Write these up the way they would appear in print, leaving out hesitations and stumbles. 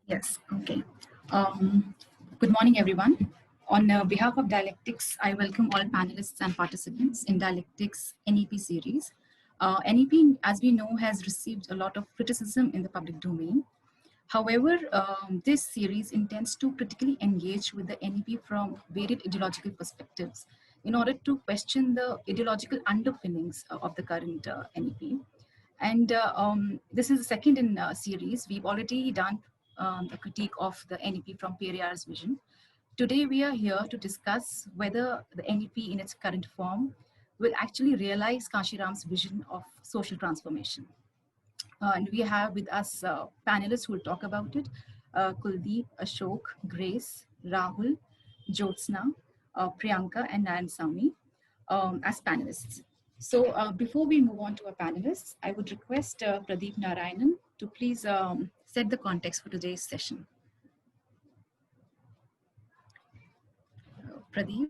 Yes, okay. Um, Good morning, everyone. On behalf of Dialectics, I welcome all panelists and participants in Dialectics NEP series. NEP, as we know, has received a lot of criticism in the public domain. However, this series intends to critically engage with the NEP from varied ideological perspectives in order to question the ideological underpinnings of the current NEP. And this is the second in series. We've already done the critique of the NEP from Periyar's vision. Today, we are here to discuss whether the NEP in its current form will actually realize Kashiram's vision of social transformation. And we have with us panelists who will talk about it. Kuldeep, Ashok, Grace, Rahul, Jyotsna, Priyanka, and Nayan Sami as panelists. So before we move on to our panelists, I would request Pradeep Narayanan to please set the context for today's session. Pradeep.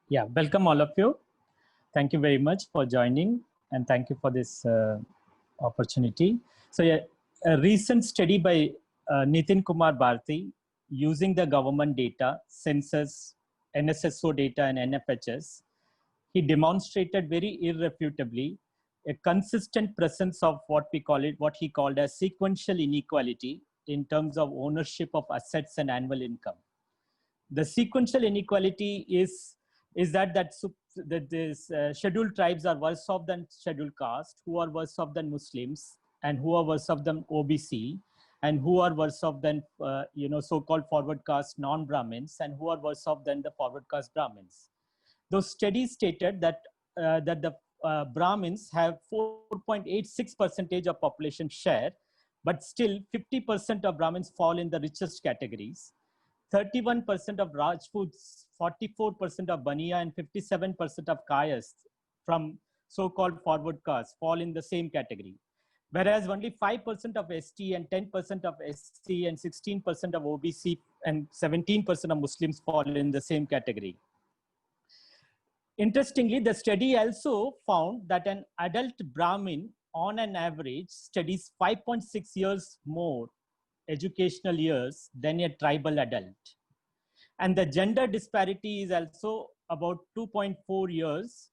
Yeah, welcome all of you. Thank you very much for joining and thank you for this opportunity. So yeah, a recent study by Nitin Kumar Bharti using the government data, census, NSSO data and NFHS, he demonstrated very irrefutably a consistent presence of what he called as sequential inequality in terms of ownership of assets and annual income. The sequential inequality is that these scheduled tribes are worse off than scheduled caste, who are worse off than Muslims, and who are worse off than OBC, and who are worse off than so-called forward caste non-Brahmins, and who are worse off than the forward caste Brahmins. Those studies stated that the Brahmins have 4.86% of population share, but still 50% of Brahmins fall in the richest categories. 31% of Rajputs, 44% of Baniya, and 57% of Kayas from so-called forward caste fall in the same category. Whereas only 5% of ST and 10% of SC and 16% of OBC and 17% of Muslims fall in the same category. Interestingly, the study also found that an adult Brahmin on an average studies 5.6 years more educational years than a tribal adult. And the gender disparity is also about 2.4 years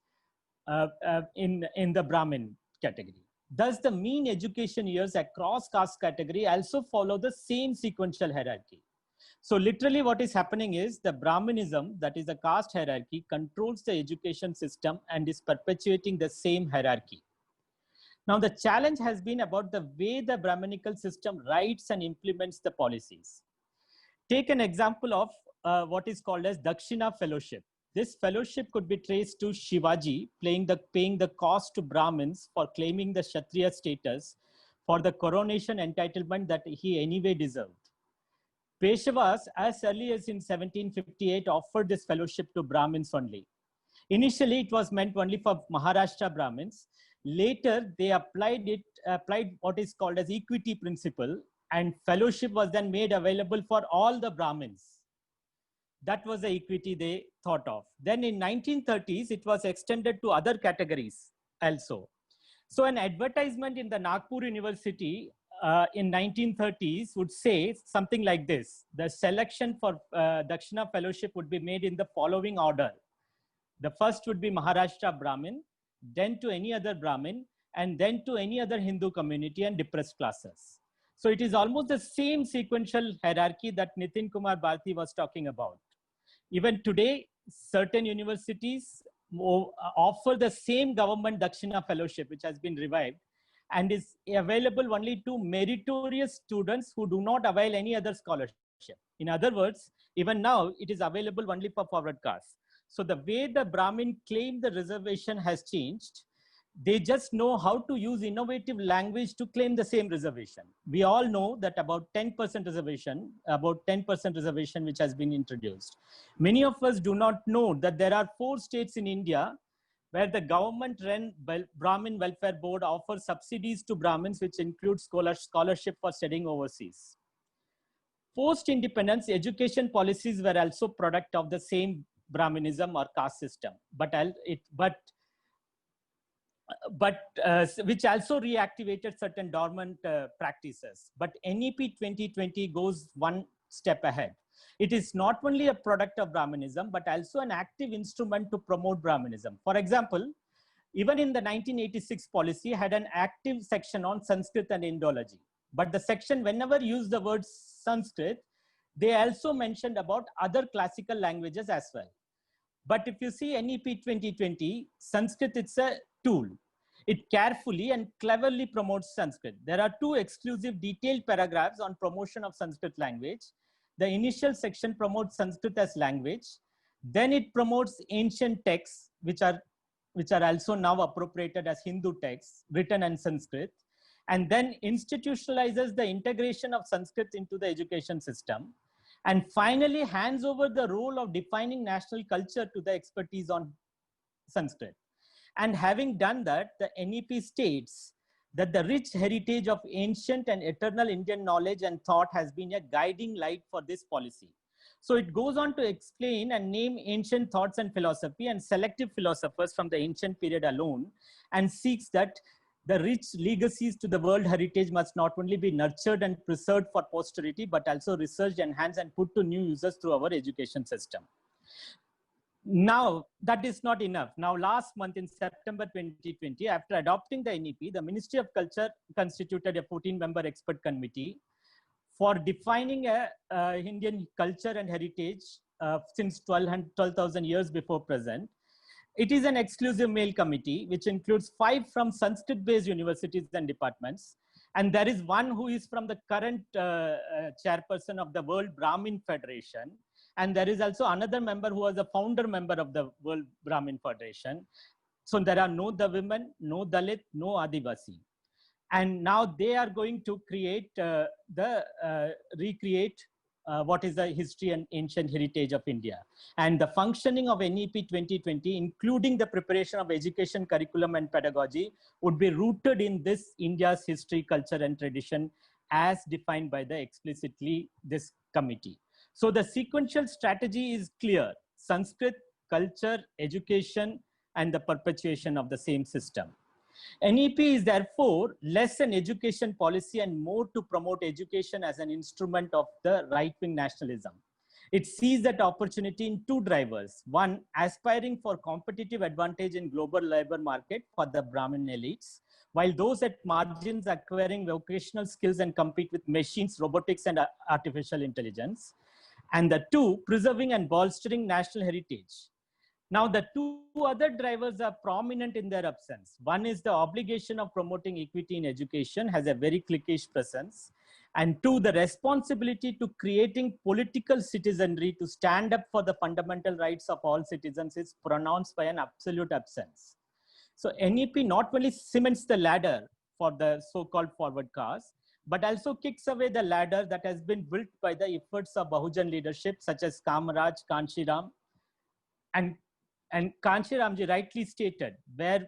in the Brahmin category. Thus, the mean education years across caste category also follow the same sequential hierarchy. So literally what is happening is the Brahminism, that is the caste hierarchy, controls the education system and is perpetuating the same hierarchy. Now, the challenge has been about the way the Brahminical system writes and implements the policies. Take an example of what is called as Dakshina Fellowship. This fellowship could be traced to Shivaji paying the cost to Brahmins for claiming the Kshatriya status for the coronation entitlement that he anyway deserved. Peshawas, as early as in 1758, offered this fellowship to Brahmins only. Initially, it was meant only for Maharashtra Brahmins. Later, they applied what is called as equity principle, and fellowship was then made available for all the Brahmins. That was the equity they thought of. Then in 1930s, it was extended to other categories also. So an advertisement in the Nagpur University in 1930s would say something like this: the selection for Dakshina Fellowship would be made in the following order. The first would be Maharashtra Brahmin, then to any other Brahmin, and then to any other Hindu community and depressed classes. So it is almost the same sequential hierarchy that Nitin Kumar Bharti was talking about. Even today, certain universities offer the same government Dakshina Fellowship, which has been revived, and is available only to meritorious students who do not avail any other scholarship. In other words, even now, it is available only for forward caste. So the way the Brahmin claim the reservation has changed. They just know how to use innovative language to claim the same reservation. We all know that about 10% reservation which has been introduced. Many of us do not know that there are 4 states in India where the government-run Brahmin Welfare Board offers subsidies to Brahmins, which includes scholarship for studying overseas. Post-independence, education policies were also product of the same Brahminism or caste system, but but which also reactivated certain dormant practices. But NEP 2020 goes one step ahead. It is not only a product of Brahmanism, but also an active instrument to promote Brahmanism. For example, even in the 1986 policy had an active section on Sanskrit and Indology. But the section, whenever used the word Sanskrit, they also mentioned about other classical languages as well. But if you see NEP 2020, Sanskrit, it's a tool. It carefully and cleverly promotes Sanskrit. There are two exclusive detailed paragraphs on promotion of Sanskrit language. The initial section promotes Sanskrit as language. Then it promotes ancient texts, which are also now appropriated as Hindu texts written in Sanskrit, and then institutionalizes the integration of Sanskrit into the education system, and finally hands over the role of defining national culture to the expertise on Sanskrit. And having done that, the NEP states that the rich heritage of ancient and eternal Indian knowledge and thought has been a guiding light for this policy. So it goes on to explain and name ancient thoughts and philosophy and selective philosophers from the ancient period alone, and seeks that the rich legacies to the world heritage must not only be nurtured and preserved for posterity, but also researched, enhanced, and put to new uses through our education system. Now, that is not enough. Now, last month in September 2020, after adopting the NEP, the Ministry of Culture constituted a 14-member expert committee for defining Indian culture and heritage since 12,000 years before present. It is an exclusive male committee, which includes 5 from Sanskrit-based universities and departments. And there is one who is from the current chairperson of the World Brahmin Federation. And there is also another member who was a founder member of the World Brahmin Federation. So there are no the women, no Dalit, no Adivasi. And now they are going to create recreate what is the history and ancient heritage of India. And the functioning of NEP 2020, including the preparation of education curriculum and pedagogy, would be rooted in this India's history, culture, and tradition as defined by the explicitly this committee. So the sequential strategy is clear: Sanskrit, culture, education, and the perpetuation of the same system. NEP is therefore less an education policy and more to promote education as an instrument of the right-wing nationalism. It sees that opportunity in 2 drivers. One, aspiring for competitive advantage in global labor market for the Brahmin elites, while those at margins acquiring vocational skills and compete with machines, robotics, and artificial intelligence. And the 2, preserving and bolstering national heritage. Now, the 2 other drivers are prominent in their absence. One is the obligation of promoting equity in education, has a very cliquish presence. And 2, the responsibility to creating political citizenry to stand up for the fundamental rights of all citizens is pronounced by an absolute absence. So NEP not only cements the ladder for the so-called forward caste, but also kicks away the ladder that has been built by the efforts of Bahujan leadership such as Kamaraj, Kanshiram, and Kanshiramji rightly stated, where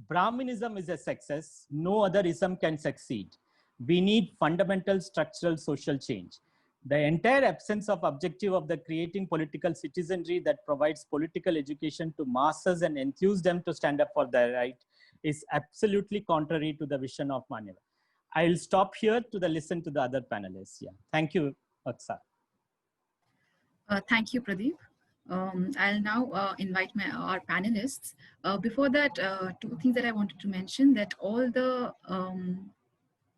Brahminism is a success, no other ism can succeed. We need fundamental structural social change. The entire absence of objective of the creating political citizenry that provides political education to masses and enthuse them to stand up for their right is absolutely contrary to the vision of Manyava. I'll stop here to listen to the other panelists. Yeah, thank you, Aksa. Thank you, Pradeep. I'll now invite our panelists. Before that, 2 things that I wanted to mention: that all the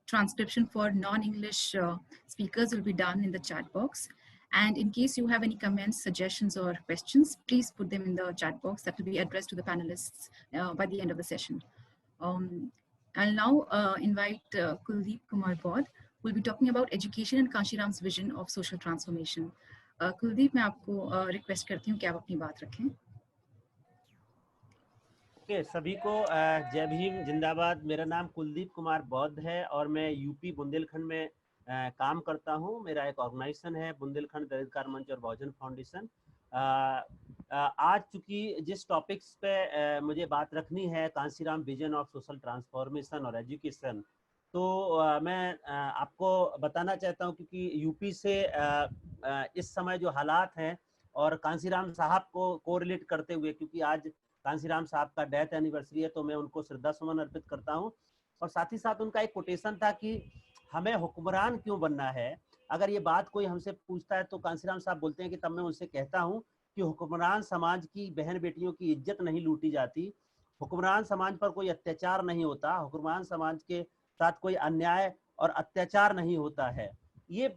transcription for non-English speakers will be done in the chat box. And in case you have any comments, suggestions, or questions, please put them in the chat box. That will be addressed to the panelists by the end of the session. I'll now invite Kuldeep Kumar Bodh, who will be talking about education and Kanshiram's vision of social transformation. Kuldeep, मैं आपको request करती हूँ कि आप अपनी बात रखें। Okay, सभी को जय भीम, जिंदाबाद। मेरा नाम कुलदीप कुमार बौद्ध है और मैं यूपी बुंदेलखंड में काम करता हूँ। मेरा एक ऑर्गेनाइजेशन है बुंदेलखंड दलित कार्य मंच और बहुजन फाउंडेशन। आज चूंकि जिस टॉपिक्स पे मुझे बात रखनी है, Kanshiram vision of social transformation और एजुकेशन, तो मैं आपको बताना चाहता हूं, क्योंकि यूपी से इस समय जो हालात हैं और कांशीराम साहब को कोरिलेट करते हुए, क्योंकि आज कांसीराम साहब का डेथ एनिवर्सरी है, तो मैं उनको श्रद्धा सुमन अर्पित करता हूँ। और साथ ही साथ उनका एक कोटेशन था कि हमें हुक्मरान क्यों बनना है। अगर ये बात कोई हमसे पूछता है तो कांसीराम साहब बोलते हैं कि तब मैं उनसे कहता हूँ कि हुक्मरान समाज की बहन बेटियों की इज्जत नहीं लूटी जाती, हुक्मरान समाज पर कोई अत्याचार नहीं होता, हुक्मरान समाज के साथ कोई अन्याय और अत्याचार नहीं होता है। ये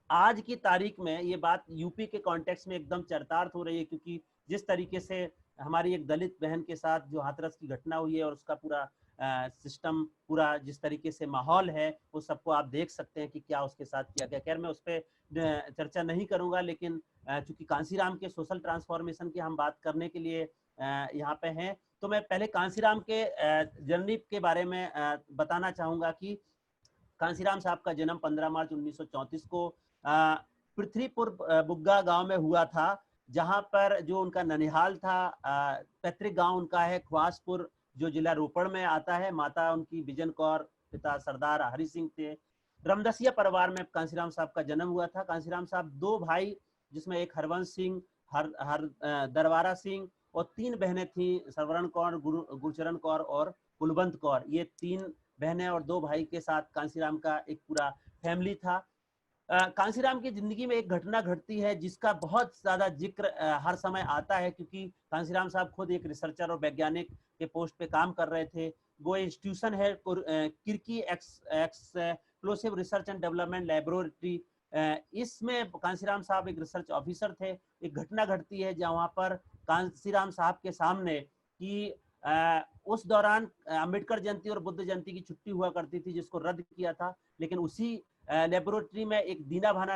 आज की तारीख में ये बात यूपी के कॉन्टेक्स्ट में एकदम चरितार्थ हो रही है, क्योंकि जिस तरीके से हमारी एक दलित बहन के साथ जो हाथरस की घटना हुई है और उसका पूरा सिस्टम, पूरा जिस तरीके से माहौल है, वो सबको आप देख सकते हैं कि क्या उसके साथ किया गया। खैर मैं उस पर चर्चा नहीं करूंगा, लेकिन चूंकि कांसीराम के सोशल ट्रांसफॉर्मेशन की हम बात करने के लिए यहाँ पे हैं, तो मैं पहले कांसीराम के जर्नी के बारे में बताना चाहूंगा कि कांसीराम साहब का जन्म 15 मार्च 1934 को पृथ्वीपुर बुग्गा गांव में हुआ था, जहां पर जो उनका ननिहाल था, पैतृक गांव उनका है ख्वासपुर, जो जिला रोपड़ में आता है। माता उनकी बिजन कौर, पिता सरदार हरि सिंह थे। रामदसिया परिवार में कांसीराम साहब का जन्म हुआ था। कांसीराम साहब 2 भाई, जिसमें एक हरवंश सिंह, दरबारा सिंह, और 3 बहनें थी, सरवरण कौर, गुरचरण कौर और कुलवंत कौर। ये 3 बहनें और 2 भाई के साथ कांसीराम का एक पूरा फैमिली था। कांसीराम की जिंदगी में एक घटना घटती है जिसका बहुत ज्यादा जिक्र हर समय आता है, क्योंकि कांसीराम साहब खुद एक रिसर्चर और वैज्ञानिक के पोस्ट पे काम कर रहे थे। वो इंस्टीट्यूशन है Kirkee explosive research and development laboratory, इसमें कांसीराम साहब एक रिसर्च ऑफिसर थे। एक घटना घटती है जहाँ पर कांसीराम साहब के सामने कि उस दौरान अंबेडकर जयंती और बुद्ध जयंती की छुट्टी हुआ करती थी, जिसको रद्द किया था, लेकिन उसी लेबोरेटरी में एक दीना भाना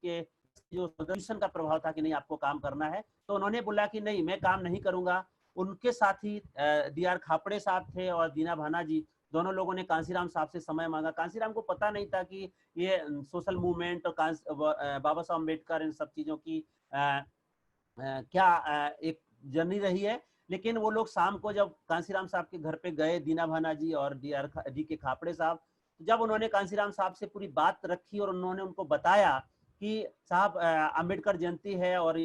के जो सदन का प्रभाव था कि नहीं आपको काम करना है, तो उन्होंने बोला कि नहीं मैं काम नहीं करूंगा। उनके साथ ही डी.आर. खापड़े साहब थे और दीना भाना जी, दोनों लोगों ने कांसीराम साहब से समय मांगा। कांसीराम को पता नहीं था कि ये सोशल मूवमेंट और बाबा साहब अम्बेडकर इन सब चीजों की क्या एक जर्नी रही है। लेकिन वो लोग शाम को जब कांसीराम साहब के घर पे गए, दीना भाना जी और डी के खापड़े साहब, जब उन्होंने कांसीराम साहब से पूरी बात रखी और उन्होंने उनको बताया कि साहब अंबेडकर जयंती है और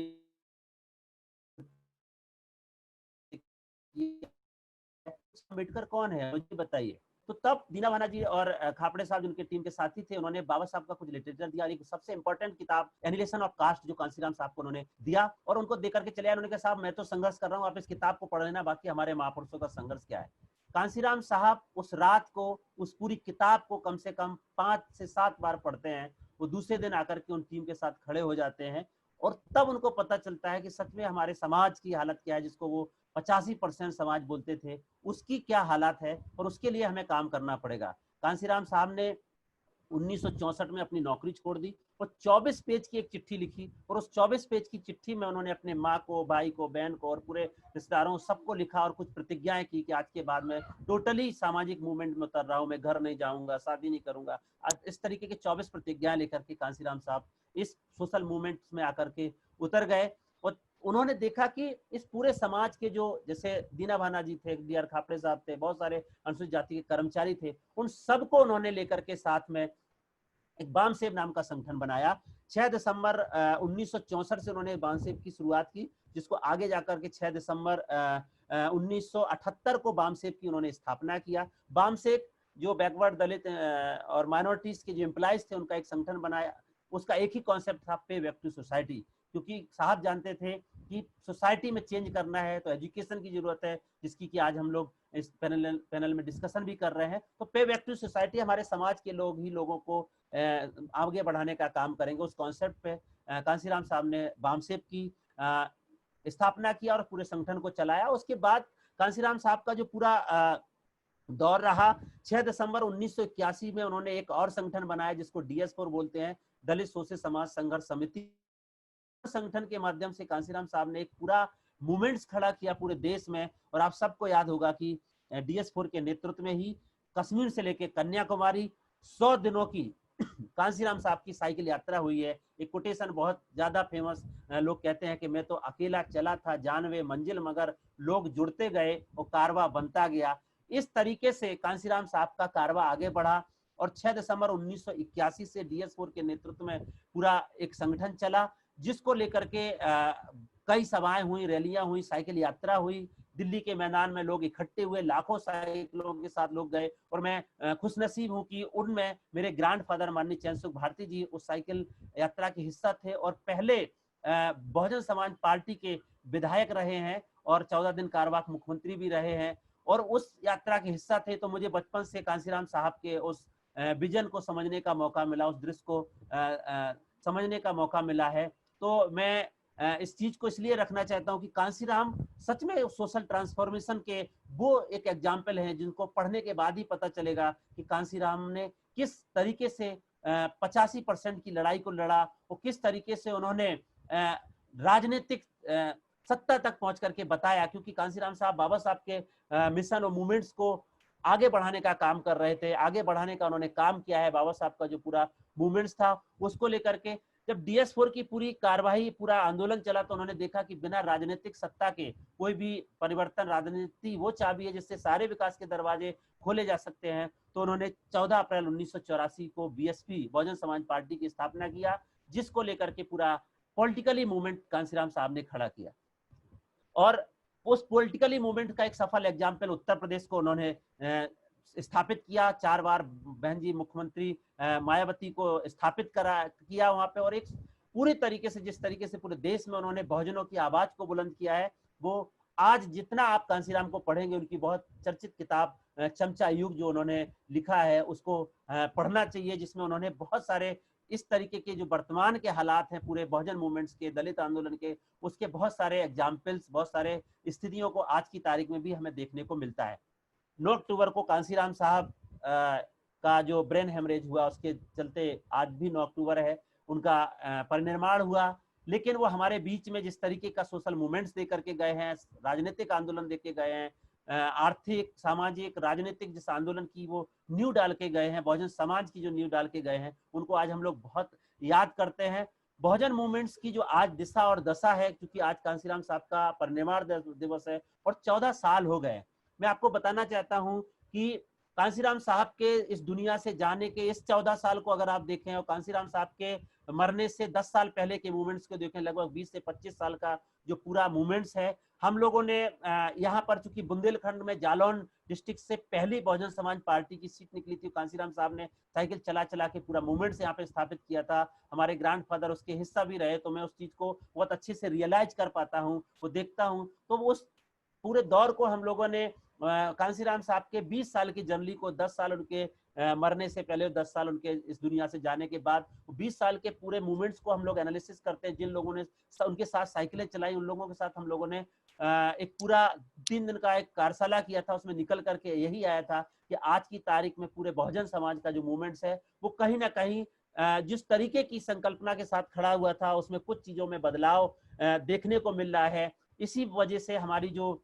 अंबेडकर कौन है मुझे बताइए, तो तब दीना भाना जी और खापड़े साहब जिनके टीम के साथी थे, उन्होंने बाबा साहब का कुछ लिटरेचर दिया। एक सबसे इंपॉर्टेंट किताब एनिलेशन ऑफ कास्ट जो कांसीराम साहब को उन्होंने दिया और उनको देकर के चले आए। उन्होंने कहा साहब मैं तो संघर्ष कर रहा हूँ, आप इस किताब को पढ़ लेना, बाकी हमारे महापुरुषों का संघर्ष क्या है। कांसीराम साहब उस रात को उस पूरी किताब को कम से कम 5 से 7 बार पढ़ते हैं। वो दूसरे दिन आकर के उन टीम के साथ खड़े हो जाते हैं और तब उनको पता चलता है कि सच में हमारे समाज की हालत क्या है, जिसको वो 85% समाज बोलते थे, उसकी क्या हालत है और उसके लिए हमें काम करना पड़ेगा। कांसीराम साहब ने 1964 में अपनी नौकरी छोड़ दी और 24 पेज की एक चिट्ठी लिखी और उस 24 पेज की चिट्ठी में उन्होंने अपने माँ को, भाई को, बहन को और पूरे रिश्तेदारों सबको लिखा और कुछ प्रतिज्ञाएं की कि आज के बाद मैं टोटली सामाजिक मूवमेंट में उतर रहा हूँ, मैं घर नहीं जाऊंगा, शादी नहीं करूंगा। इस तरीके के 24 प्रतिज्ञाएं लेकर के कांसीराम साहब इस सोशल मूवमेंट में आकर के उतर गए और उन्होंने देखा कि इस पूरे समाज के जो जैसे दीना भाना जी थे, डी.आर. खापड़े साहब थे, बहुत सारे अनुसूचित जाति के कर्मचारी थे, उन सबको उन्होंने लेकर के साथ में एक बामसेब नाम का संगठन बनाया। 6 दिसंबर 1964 से उन्होंने बामसेब की शुरुआत की, जिसको आगे जाकर के 6 दिसंबर 1978 को बामसेब की उन्होंने स्थापना किया। बामसेब जो बैकवर्ड दलित और माइनॉरिटीज के जो एम्प्लॉइज थे उनका एक संगठन बनाया। उसका एक ही कॉन्सेप्ट था, पे बैक टू सोसाइटी, क्योंकि साहब जानते थे कि सोसाइटी में चेंज करना है तो एजुकेशन की जरूरत है, जिसकी कि आज हम लोग इस पैनल में डिस्कशन भी कर रहे हैं। तो पे बैक टू सोसाइटी हमारे समाज के लोग ही लोगों को आगे बढ़ाने का काम करेंगे। उस कॉन्सेप्ट पे कांसीराम साहब ने बामसेब की स्थापना किया और पूरे संगठन को चलाया। उसके बाद कांसीराम साहब का जो पूरा दौर रहा, 6 दिसंबर 1981 में उन्होंने एक और संगठन बनाया जिसको DS4 बोलते हैं, दलित शोषित समाज संघर्ष समिति। संगठन के माध्यम से कांसीराम साहब ने एक पूरा मूवमेंट्स खड़ा किया पूरे देश में। और आप सबको याद होगा कि DS4 के नेतृत्व में ही कश्मीर से लेकर कन्याकुमारी 100 दिनों की कांसीराम साहब की साइकिल यात्रा हुई है। एक कोटेशन बहुत ज्यादा फेमस, लोग कहते हैं कि मैं तो अकेला चला था जानवे मंजिल, मगर लोग जुड़ते गए और कारवा बनता गया। इस तरीके से कांसीराम साहब का कारवा आगे बढ़ा और 6 दिसंबर 1981 से DS4 के नेतृत्व में पूरा एक संगठन चला, जिसको लेकर के कई सभाएं हुई, रैलियां हुई, साइकिल यात्रा हुई, दिल्ली के मैदान में लोग इकट्ठे हुए, लाखों साइकिलों के साथ लोग गए। और मैं खुशनसीब हूं कि उनमें मेरे ग्रैंडफादर माननीय चैन सुख भारती जी उस साइकिल यात्रा के हिस्सा थे और पहले बहुजन समाज पार्टी के विधायक रहे हैं और 14 दिन कार्यवाहक मुख्यमंत्री भी रहे हैं और उस यात्रा के हिस्सा थे। तो मुझे बचपन से कांसीराम साहब के उस विजन को समझने का मौका मिला, उस दृश्य को समझने का मौका मिला है। तो मैं इस चीज को इसलिए रखना चाहता हूं कि कांसीराम सच में सोशल ट्रांसफॉर्मेशन के वो एक एग्जाम्पल हैं जिनको पढ़ने के बाद ही पता चलेगा कि कांसीराम ने किस तरीके से 85% की लड़ाई को लड़ा और किस तरीके से उन्होंने राजनीतिक सत्ता तक पहुंच करके बताया। क्योंकि कांसीराम साहब बाबा साहब के मिशन और मूवमेंट्स को आगे बढ़ाने का काम कर रहे थे, आगे बढ़ाने का उन्होंने काम किया है। बाबा साहब का जो पूरा मूवमेंट्स था उसको लेकर के जब DS4 की पूरी कार्यवाही, पूरा आंदोलन चला तो उन्होंने देखा कि बिना राजनीतिक सत्ता के कोई भी परिवर्तन, राजनीति वो चाबी है जिससे सारे विकास के दरवाजे खोले जा सकते हैं। तो उन्होंने 14 अप्रैल 1984 को BSP बहुजन समाज पार्टी की स्थापना किया, जिसको लेकर के पूरा पॉलिटिकली मूवमेंट कांसीराम साहब ने खड़ा किया। और उस पॉलिटिकली मूवमेंट का एक सफल एग्जाम्पल उत्तर प्रदेश को उन्होंने स्थापित किया। 4 बार बहन जी मुख्यमंत्री मायावती को स्थापित किया वहां पे। और एक पूरे तरीके से जिस तरीके से पूरे देश में उन्होंने बहुजनों की आवाज को बुलंद किया है, वो आज जितना आप कांसीराम को पढ़ेंगे, उनकी बहुत चर्चित किताब चमचा युग जो उन्होंने लिखा है उसको पढ़ना चाहिए, जिसमें उन्होंने बहुत सारे इस तरीके के जो वर्तमान के हालात हैं पूरे बहुजन मूवमेंट्स के, दलित आंदोलन के, उसके बहुत सारे एग्जाम्पल्स, बहुत सारे स्थितियों को आज की तारीख में भी हमें देखने को मिलता है। 9 अक्टूबर को कांसीराम साहब का जो ब्रेन हेमरेज हुआ उसके चलते आज भी 9 अक्टूबर है, उनका परिनिर्वाण हुआ। लेकिन वो हमारे बीच में जिस तरीके का सोशल मूवमेंट्स दे करके गए हैं, राजनीतिक आंदोलन देके गए हैं, आर्थिक, सामाजिक, राजनीतिक जिस आंदोलन की वो नींव डाल के गए हैं, बहुजन समाज की जो नींव डाल के गए हैं, उनको आज हम लोग बहुत याद करते हैं। बहुजन मूवमेंट्स की जो आज दिशा और दशा है, क्योंकि आज कांसीराम साहब का परिनिर्वाण दिवस है और 14 साल हो गए। मैं आपको बताना चाहता हूं कि कांसीराम साहब के इस दुनिया से जाने के इस 14 साल को अगर आप देखें और कांसीराम साहब के मरने से 10 साल पहले के मूवमेंट्स को देखें, लगभग 20 से 25 साल का जो पूरा मूवमेंट्स है, हम लोगों ने यहाँ पर चूंकि बुंदेलखंड में जालौन डिस्ट्रिक्ट से पहली बहुजन समाज पार्टी की सीट निकली थी, कांसीराम साहब ने साइकिल चला चला के पूरा मूवमेंट्स यहाँ पे स्थापित किया था। हमारे ग्रैंडफादर उसके हिस्सा भी रहे, तो मैं उस चीज को बहुत अच्छे से रियलाइज कर पाता हूँ, वो देखता हूँ। तो उस पूरे दौर को हम लोगों ने कांसीराम साहब के 20 साल की जर्नी को, 10 साल उनके मरने से पहले, 10 साल उनके इस दुनिया से जाने के बाद, 20 साल के पूरे मूवमेंट्स को हम लोग एनालिसिस करते हैं। जिन लोगों ने उनके साथ साइकिलें चलाई, उन लोगों के साथ हम लोगों ने एक पूरा 3 दिन का एक कार्यशाला किया था। उसमें निकल करके यही आया था कि आज की तारीख में पूरे बहुजन समाज का जो मूवमेंट्स है वो कहीं ना कहीं जिस तरीके की संकल्पना के साथ खड़ा हुआ था, उसमें कुछ चीजों में बदलाव देखने को मिल रहा है। इसी वजह से हमारी जो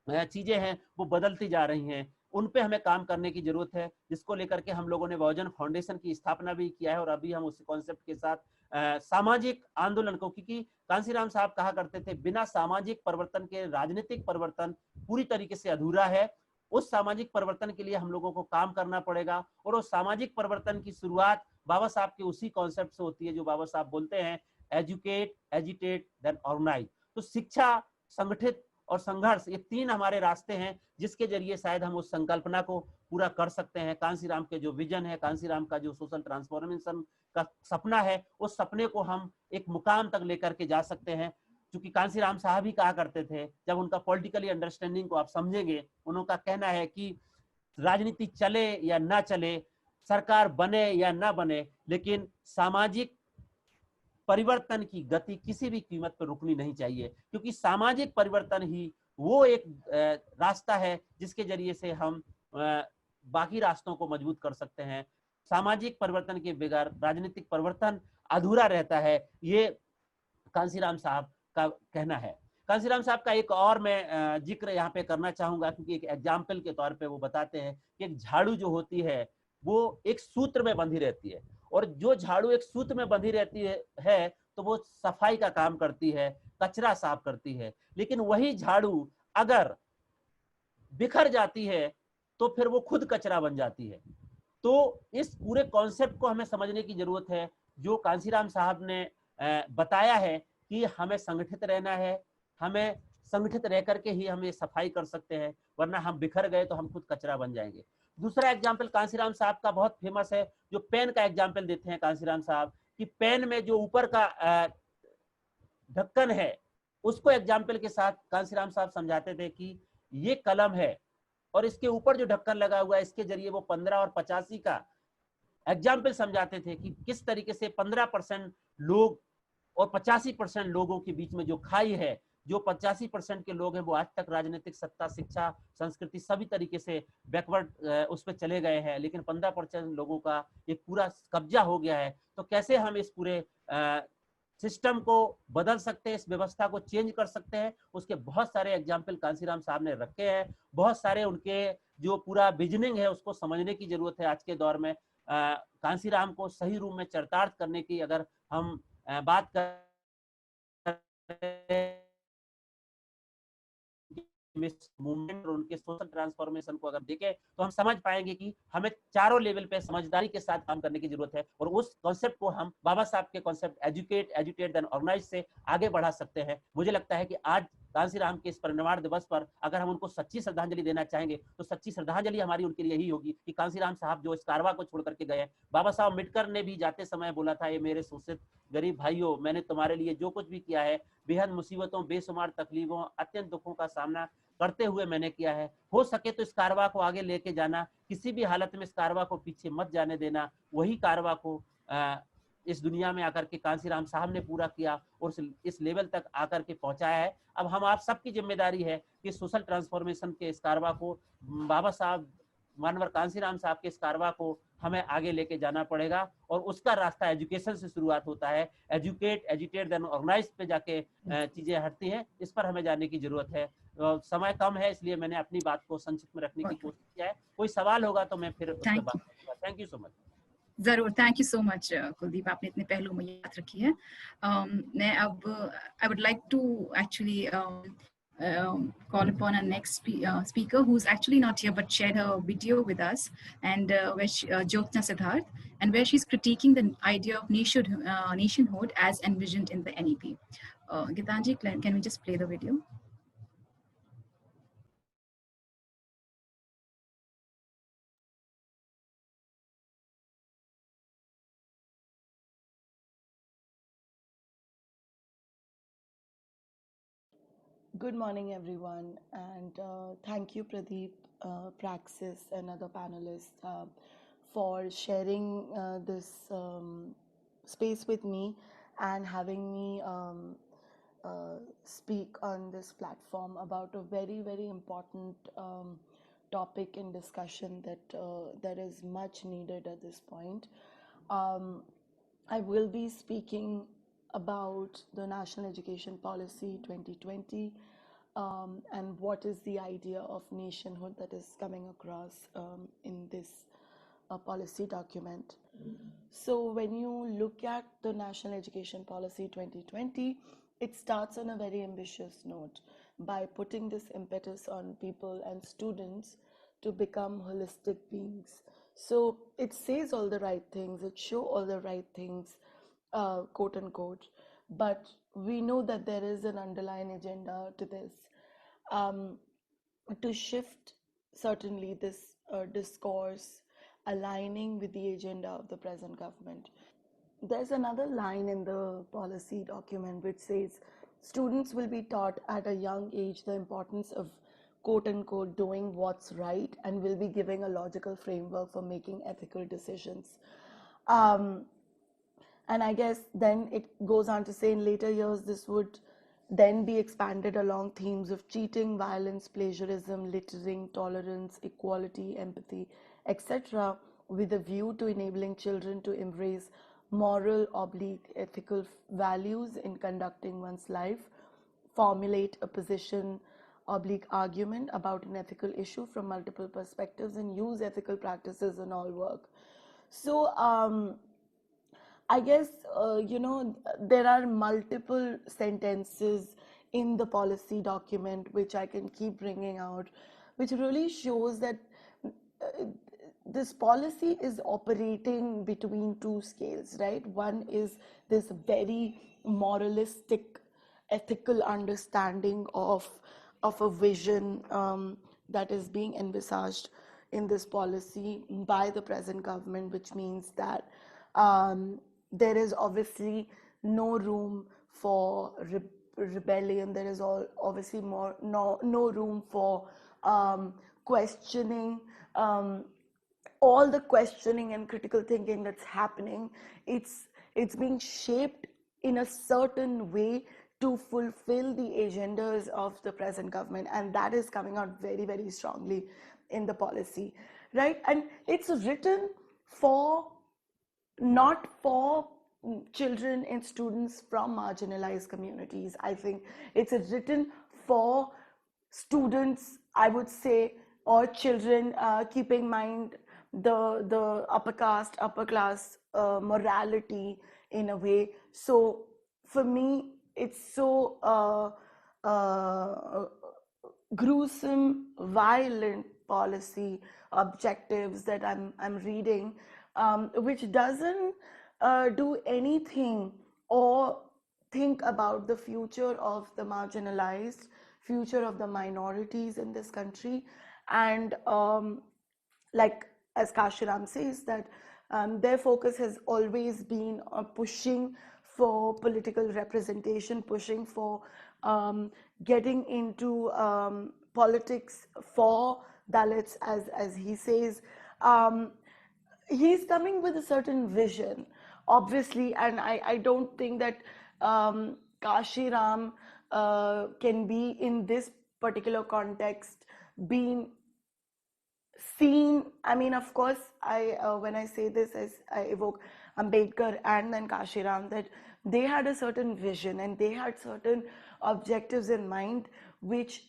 चीजें हैं वो बदलती जा रही हैं, उन पे हमें काम करने की जरूरत है, जिसको लेकर के हम लोगों ने बहुजन फाउंडेशन की स्थापना भी किया है। और अभी हम उस कॉन्सेप्ट के साथ सामाजिक आंदोलन को, क्योंकि कांसीराम साहब कहा करते थे बिना सामाजिक परिवर्तन के राजनीतिक परिवर्तन पूरी तरीके से अधूरा है। उस सामाजिक परिवर्तन के लिए हम लोगों को काम करना पड़ेगा और उस सामाजिक परिवर्तन की शुरुआत बाबा साहब के उसी कॉन्सेप्ट से होती है जो बाबा साहब बोलते हैं, एजुकेट, एजिटेट, देन ऑर्गेनाइज। तो शिक्षा, संगठित और संघर्ष, ये 3 हमारे रास्ते हैं जिसके जरिए शायद हम उस संकल्पना को पूरा कर सकते हैं। कांसीराम के जो विजन है, कांसीराम का जो सोशल ट्रांसफॉर्मेशन का सपना है, उस सपने को हम एक मुकाम तक लेकर के जा सकते हैं। क्योंकि कांसीराम साहब ही कहा करते थे, जब उनका पॉलिटिकली अंडरस्टैंडिंग को आप समझेंगे, उनका कहना है कि राजनीति चले या ना चले, सरकार बने या ना बने, लेकिन सामाजिक परिवर्तन की गति किसी भी कीमत पर रुकनी नहीं चाहिए। क्योंकि सामाजिक परिवर्तन ही वो एक रास्ता है जिसके जरिए से हम बाकी रास्तों को मजबूत कर सकते हैं। सामाजिक परिवर्तन के बगैर राजनीतिक परिवर्तन अधूरा रहता है, ये कांसीराम साहब का कहना है। कांसीराम साहब का एक और मैं जिक्र यहाँ पे करना चाहूंगा, क्योंकि एक एग्जाम्पल के तौर पे वो बताते हैं कि एक झाड़ू जो होती है वो एक सूत्र में बंधी रहती है, और जो झाड़ू एक सूत्र में बंधी रहती है तो वो सफाई का काम करती है, कचरा साफ करती है। लेकिन वही झाड़ू अगर बिखर जाती है तो फिर वो खुद कचरा बन जाती है। तो इस पूरे कॉन्सेप्ट को हमें समझने की जरूरत है, जो कांसीराम साहब ने बताया है कि हमें संगठित रहना है, हमें संगठित रह करके ही हम ये सफाई कर सकते हैं, वरना हम बिखर गए तो हम खुद कचरा बन जाएंगे। दूसरा एग्जाम्पल कांसीराम साहब का बहुत फेमस है, जो पेन का एग्जाम्पल देते हैं कांसीराम साहब, कि पेन में जो ऊपर का ढक्कन है, उसको एग्जाम्पल के साथ कांसीराम साहब समझाते थे कि ये कलम है और इसके ऊपर जो ढक्कन लगा हुआ है, इसके जरिए वो 15 और 85 का एग्जाम्पल समझाते थे कि किस तरीके से 15% लोग और 85% लोगों के बीच में जो खाई है, जो 85% के लोग हैं वो आज तक राजनीतिक सत्ता, शिक्षा, संस्कृति सभी तरीके से बैकवर्ड उस पर चले गए हैं, लेकिन 15% लोगों का एक पूरा कब्जा हो गया है। तो कैसे हम इस पूरे सिस्टम को बदल सकते हैं, इस व्यवस्था को चेंज कर सकते हैं, उसके बहुत सारे एग्जाम्पल कांसीराम साहब ने रखे हैं। बहुत सारे उनके जो पूरा विजनिंग है उसको समझने की जरूरत है आज के दौर में। कांसीराम को सही रूप में चरितार्थ करने की अगर हम बात करें मूवमेंट और उनके सोशल ट्रांसफॉर्मेशन को अगर देखें तो हम समझ पाएंगे कि हमें चारों लेवल पे समझदारी के साथ काम करने की जरूरत है, और उस कॉन्सेप्ट को हम बाबा साहब के कॉन्सेप्ट एजुकेट देन ऑर्गेनाइज से आगे बढ़ा सकते हैं। मुझे लगता है कि आज कांसीराम के इस परिनिर्वाण दिवस पर अगर हम उनको सच्ची श्रद्धांजलि देना चाहेंगे तो सच्ची श्रद्धांजलि हमारी उनके लिए यही होगी कि कांसीराम साहब जो इस कारवा को छोड़ करके गए। बाबा साहब अम्बेडकर ने भी जाते समय बोला था, ये मेरे शोषित गरीब भाइयों, मैंने तुम्हारे लिए जो कुछ भी किया है बेहद मुसीबतों, बेशुमार तकलीफों, अत्यंत दुखों का सामना करते हुए मैंने किया है। हो सके तो इस कारवा को आगे लेके जाना, किसी भी हालत में इस कारवा को पीछे मत जाने देना। वही कारवा को इस दुनिया में आकर के कांसीराम साहब ने पूरा किया और इस लेवल तक आकर के पहुंचाया है। अब हम आप सबकी जिम्मेदारी है कि सोशल ट्रांसफॉर्मेशन के इस कारवा को, बाबा साहब मानवर कांसीराम साहब के इस कारवा को हमें आगे लेके जाना पड़ेगा, और उसका रास्ता एजुकेशन से शुरुआत होता है। एजुकेट देन ऑर्गेनाइज पे जाके चीजें हटती हैं, इस पर हमें जाने की जरूरत है। समय कम है इसलिए मैंने अपनी बात को संक्षिप्त में रखने की कोशिश किया है। कोई सवाल होगा तो मैं फिर उस पर बात करूंगा। Thank you so much. जरूर, thank you so much Kuldeep, आपने इतने पहलू में याद रखी है। मैं अब I would like to actually call upon our next speaker, who's actually not here but shared her video with us, and Jyotna Siddharth, and where she's critiquing the idea of nationhood as envisioned in the NEP. Gitanji, can we just play the video? Good morning, everyone, and thank you, Pradeep, Praxis, and other panelists for sharing this space with me and having me speak on this platform about a very, very important topic in discussion that is much needed at this point. I will be speaking about the National Education Policy 2020 and what is the idea of nationhood that is coming across in this policy document. So when you look at the National Education Policy 2020, it starts on a very ambitious note by putting this impetus on people and students to become holistic beings. So it says all the right things, it shows all the right things, quote unquote, but we know that there is an underlying agenda to this, to shift certainly this discourse aligning with the agenda of the present government. There's another line in the policy document which says students will be taught at a young age the importance of quote unquote doing what's right and will be giving a logical framework for making ethical decisions. And I guess then it goes on to say in later years this would then be expanded along themes of cheating, violence, plagiarism, littering, tolerance, equality, empathy, etc., with a view to enabling children to embrace moral ethical values in conducting one's life, formulate a position argument about an ethical issue from multiple perspectives, and use ethical practices in all work. So I guess, there are multiple sentences in the policy document which I can keep bringing out, which really shows that this policy is operating between two scales, right? One is this very moralistic, ethical understanding of a vision that is being envisaged in this policy by the present government, which means that there is obviously no room for rebellion. There is obviously no room for questioning. All the questioning and critical thinking that's happening, it's being shaped in a certain way to fulfill the agendas of the present government, and that is coming out very, very strongly in the policy, right? And it's written for, not for children and students from marginalized communities. I think it's written for students, I would say, or children, keeping in mind the upper caste, upper class morality in a way. So for me, it's so gruesome, violent policy objectives that I'm reading, which doesn't do anything or think about the future of the marginalized, future of the minorities in this country. And like as Kashiram says, that their focus has always been pushing for political representation, pushing for getting into politics for Dalits, as he says. He's coming with a certain vision, obviously, and I don't think that Kashiram can be in this particular context being seen. I mean, of course, when I say this, I evoke Ambedkar and then Kashiram, that they had a certain vision and they had certain objectives in mind, which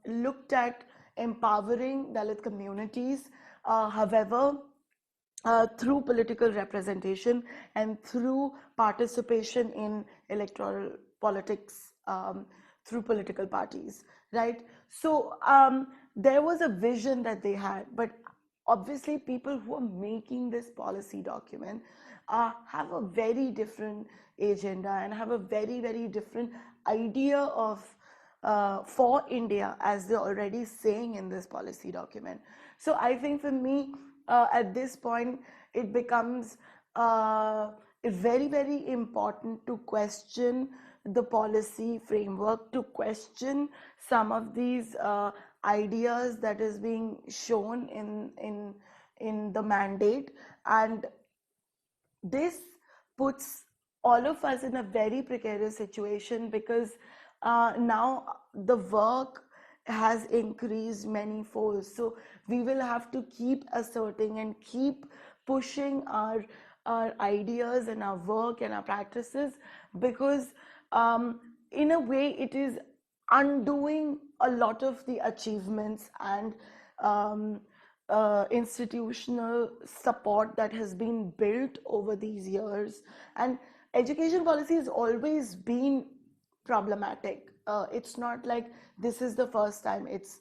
looked at empowering Dalit communities. However, through political representation and through participation in electoral politics, through political parties, right? So there was a vision that they had, but obviously people who are making this policy document have a very different agenda and have a very, very different idea of for India, as they're already saying in this policy document. So I think for me, at this point, it becomes very, very important to question the policy framework, to question some of these ideas that is being shown in the mandate. And this puts all of us in a very precarious situation, because now the work has increased many folds. So we will have to keep asserting and keep pushing our ideas and our work and our practices, because in a way it is undoing a lot of the achievements and institutional support that has been built over these years. And education policy has always been problematic. It's not like this is the first time it's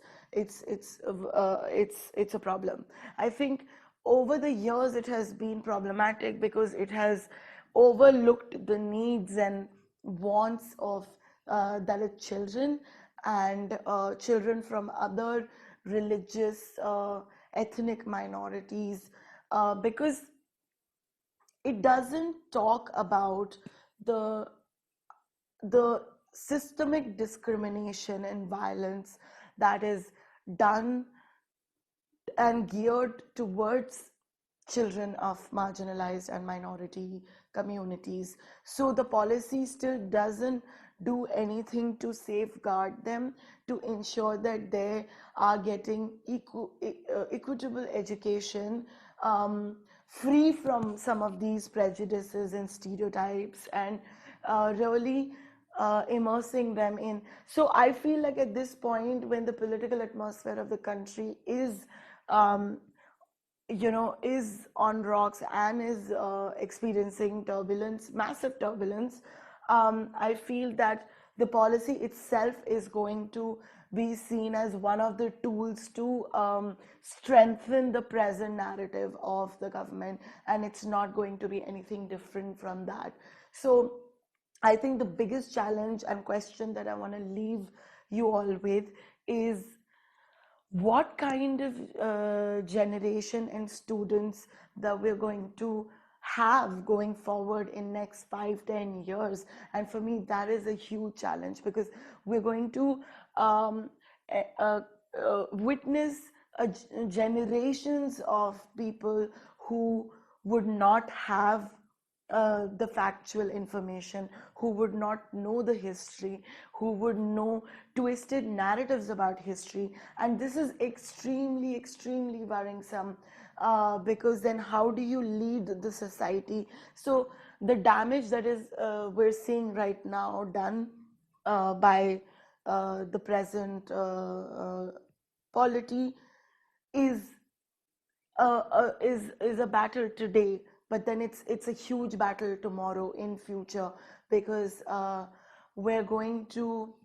a problem. I think over the years it has been problematic because it has overlooked the needs and wants of Dalit children and children from other religious ethnic minorities, because it doesn't talk about the systemic discrimination and violence that is done and geared towards children of marginalized and minority communities. So the policy still doesn't do anything to safeguard them, to ensure that they are getting equitable education, free from some of these prejudices and stereotypes, and really immersing them in. So I feel like at this point, when the political atmosphere of the country is is on rocks and is experiencing turbulence, massive turbulence, I feel that the policy itself is going to be seen as one of the tools to strengthen the present narrative of the government, and it's not going to be anything different from that. So I think the biggest challenge and question that I want to leave you all with is, what kind of generation and students that we're going to have going forward in next 5-10 years. And for me, that is a huge challenge, because we're going to witness generations of people who would not have the factual information, who would not know the history, who would know twisted narratives about history. And this is extremely, extremely worrisome, because then how do you lead the society? So the damage that is we're seeing right now done by the present polity is a battle today, but then it's a huge battle tomorrow in future, because we're going to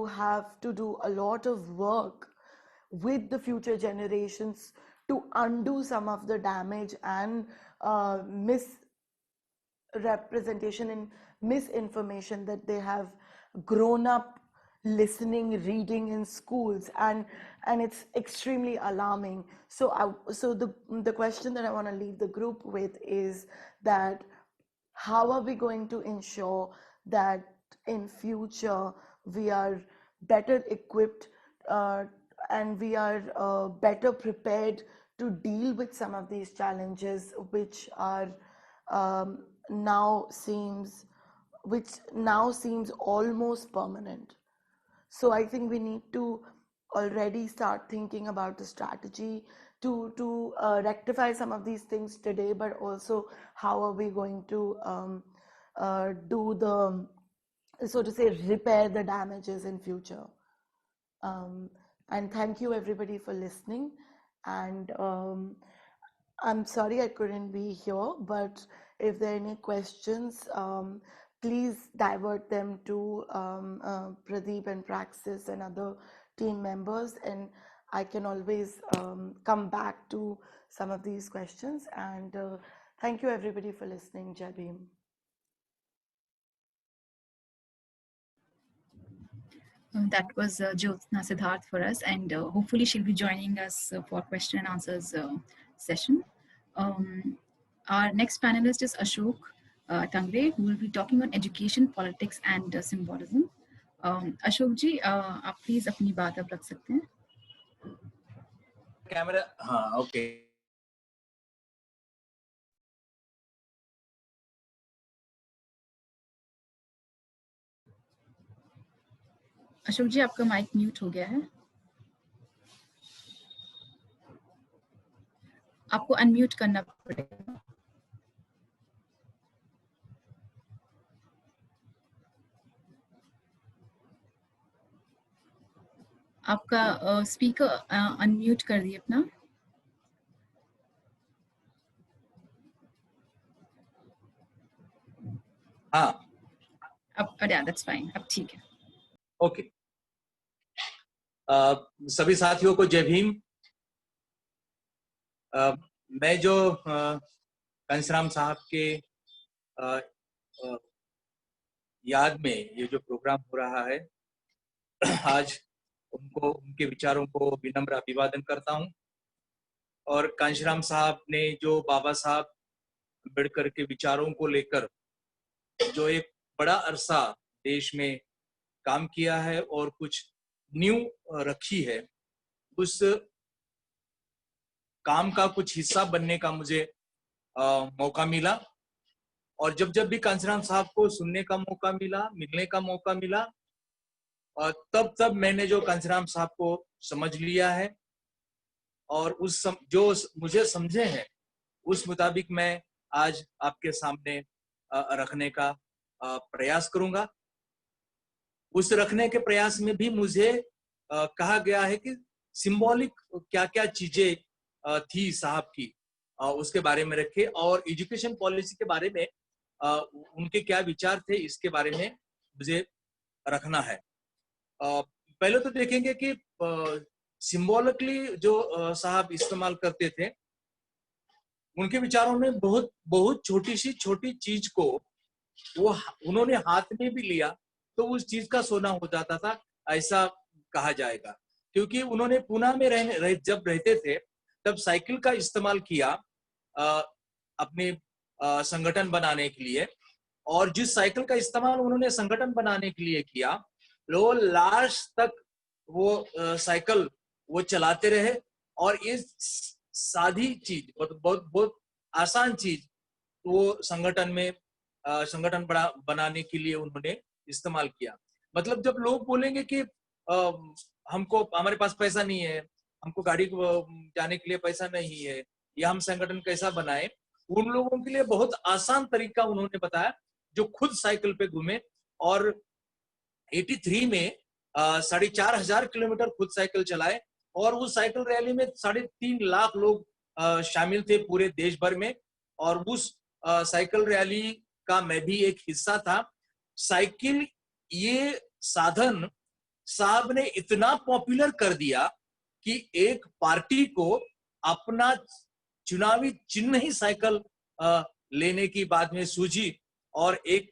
have to do a lot of work with the future generations to undo some of the damage and misrepresentation and misinformation that they have grown up listening, reading in schools, and it's extremely alarming. So the question that I want to leave the group with is that, how are we going to ensure that in future we are better equipped and we are better prepared to deal with some of these challenges, which are now seems almost permanent. So I think we need to already start thinking about the strategy to rectify some of these things today, but also how are we going to do the, so to say, repair the damages in future. And thank you everybody for listening. And I'm sorry I couldn't be here, but if there are any questions, please divert them to Pradeep and Praxis and other team members, and I can always come back to some of these questions. And thank you everybody for listening. Jai Bhim. That was Jyotsna Siddharth for us, and hopefully she'll be joining us for question and answers session. Our next panelist is Ashok Tangre, who will be talking on education, politics, and symbolism. Ashok ji, आप please अपनी बात अब रख सकते हैं. Camera, हाँ, okay. Ashok जी, आपका mic mute हो गया है, आपको अनम्यूट करना पड़ेगा. आपका स्पीकर अनम्यूट कर दिए अपना. हाँ, अब दैट्स फाइन, अब ठीक है. ओके. सभी साथियों को जय भीम. मैं जो कंसराम साहब के याद में ये जो प्रोग्राम हो रहा है, आज उनको, उनके विचारों को विनम्र अभिवादन करता हूं. और कांशीराम साहब ने जो बाबा साहब अम्बेडकर के विचारों को लेकर जो एक बड़ा अरसा देश में काम किया है और कुछ नींव रखी है, उस काम का कुछ हिस्सा बनने का मुझे मौका मिला. और जब भी कांशीराम साहब को सुनने का मौका मिला, मिलने का मौका मिला, तब मैंने जो कांशीराम साहब को समझ लिया है और जो मुझे समझे हैं उस मुताबिक मैं आज आपके सामने रखने का प्रयास करूंगा. उस रखने के प्रयास में भी मुझे कहा गया है कि सिंबॉलिक क्या क्या चीजें थी साहब की, उसके बारे में रखे, और एजुकेशन पॉलिसी के बारे में उनके क्या विचार थे इसके बारे में मुझे रखना है. पहले तो देखेंगे कि सिंबॉलिकली जो साहब इस्तेमाल करते थे, उनके विचारों में बहुत बहुत छोटी सी छोटी चीज को वो उन्होंने हाथ में भी लिया तो उस चीज का सोना हो जाता था, ऐसा कहा जाएगा। क्योंकि उन्होंने पुणे में जब रहते थे तब साइकिल का इस्तेमाल किया अपने संगठन बनाने के लिए, और जिस साइकिल का इस्तेमाल उन्होंने संगठन बनाने के लिए किया, वो लास्ट तक वो साइकिल वो चलाते रहे। और इस सादी चीज, बहुत बहुत आसान चीज वो संगठन बनाने के लिए उन्होंने इस्तेमाल किया। मतलब जब लोग बोलेंगे कि हमको हमारे पास पैसा नहीं है, हमको गाड़ी जाने के लिए पैसा नहीं है, या हम संगठन कैसा बनाए, उन लोगों के लिए बहुत आसान तरीका उन्होंने बताया, जो खुद साइकिल पे घूमे और 83 में 4,500 किलोमीटर खुद साइकिल चलाए। और उस साइकिल रैली में 3.5 लाख लोग शामिल थे पूरे देश भर में। और उस साइकिल रैली का मैं भी एक हिस्सा था। साइकिल ये साधन साहब ने इतना पॉपुलर कर दिया कि एक पार्टी को अपना चुनावी चिन्ह ही साइकिल लेने की बाद में सूझी, और एक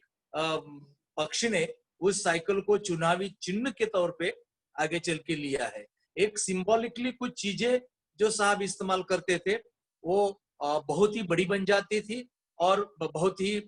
पक्ष ने उस साइकिल को चुनावी चिन्ह के तौर पे आगे चल के लिया है। एक सिंबॉलिकली कुछ चीजें जो साहब इस्तेमाल करते थे वो बहुत ही बड़ी बन जाती थी और बहुत ही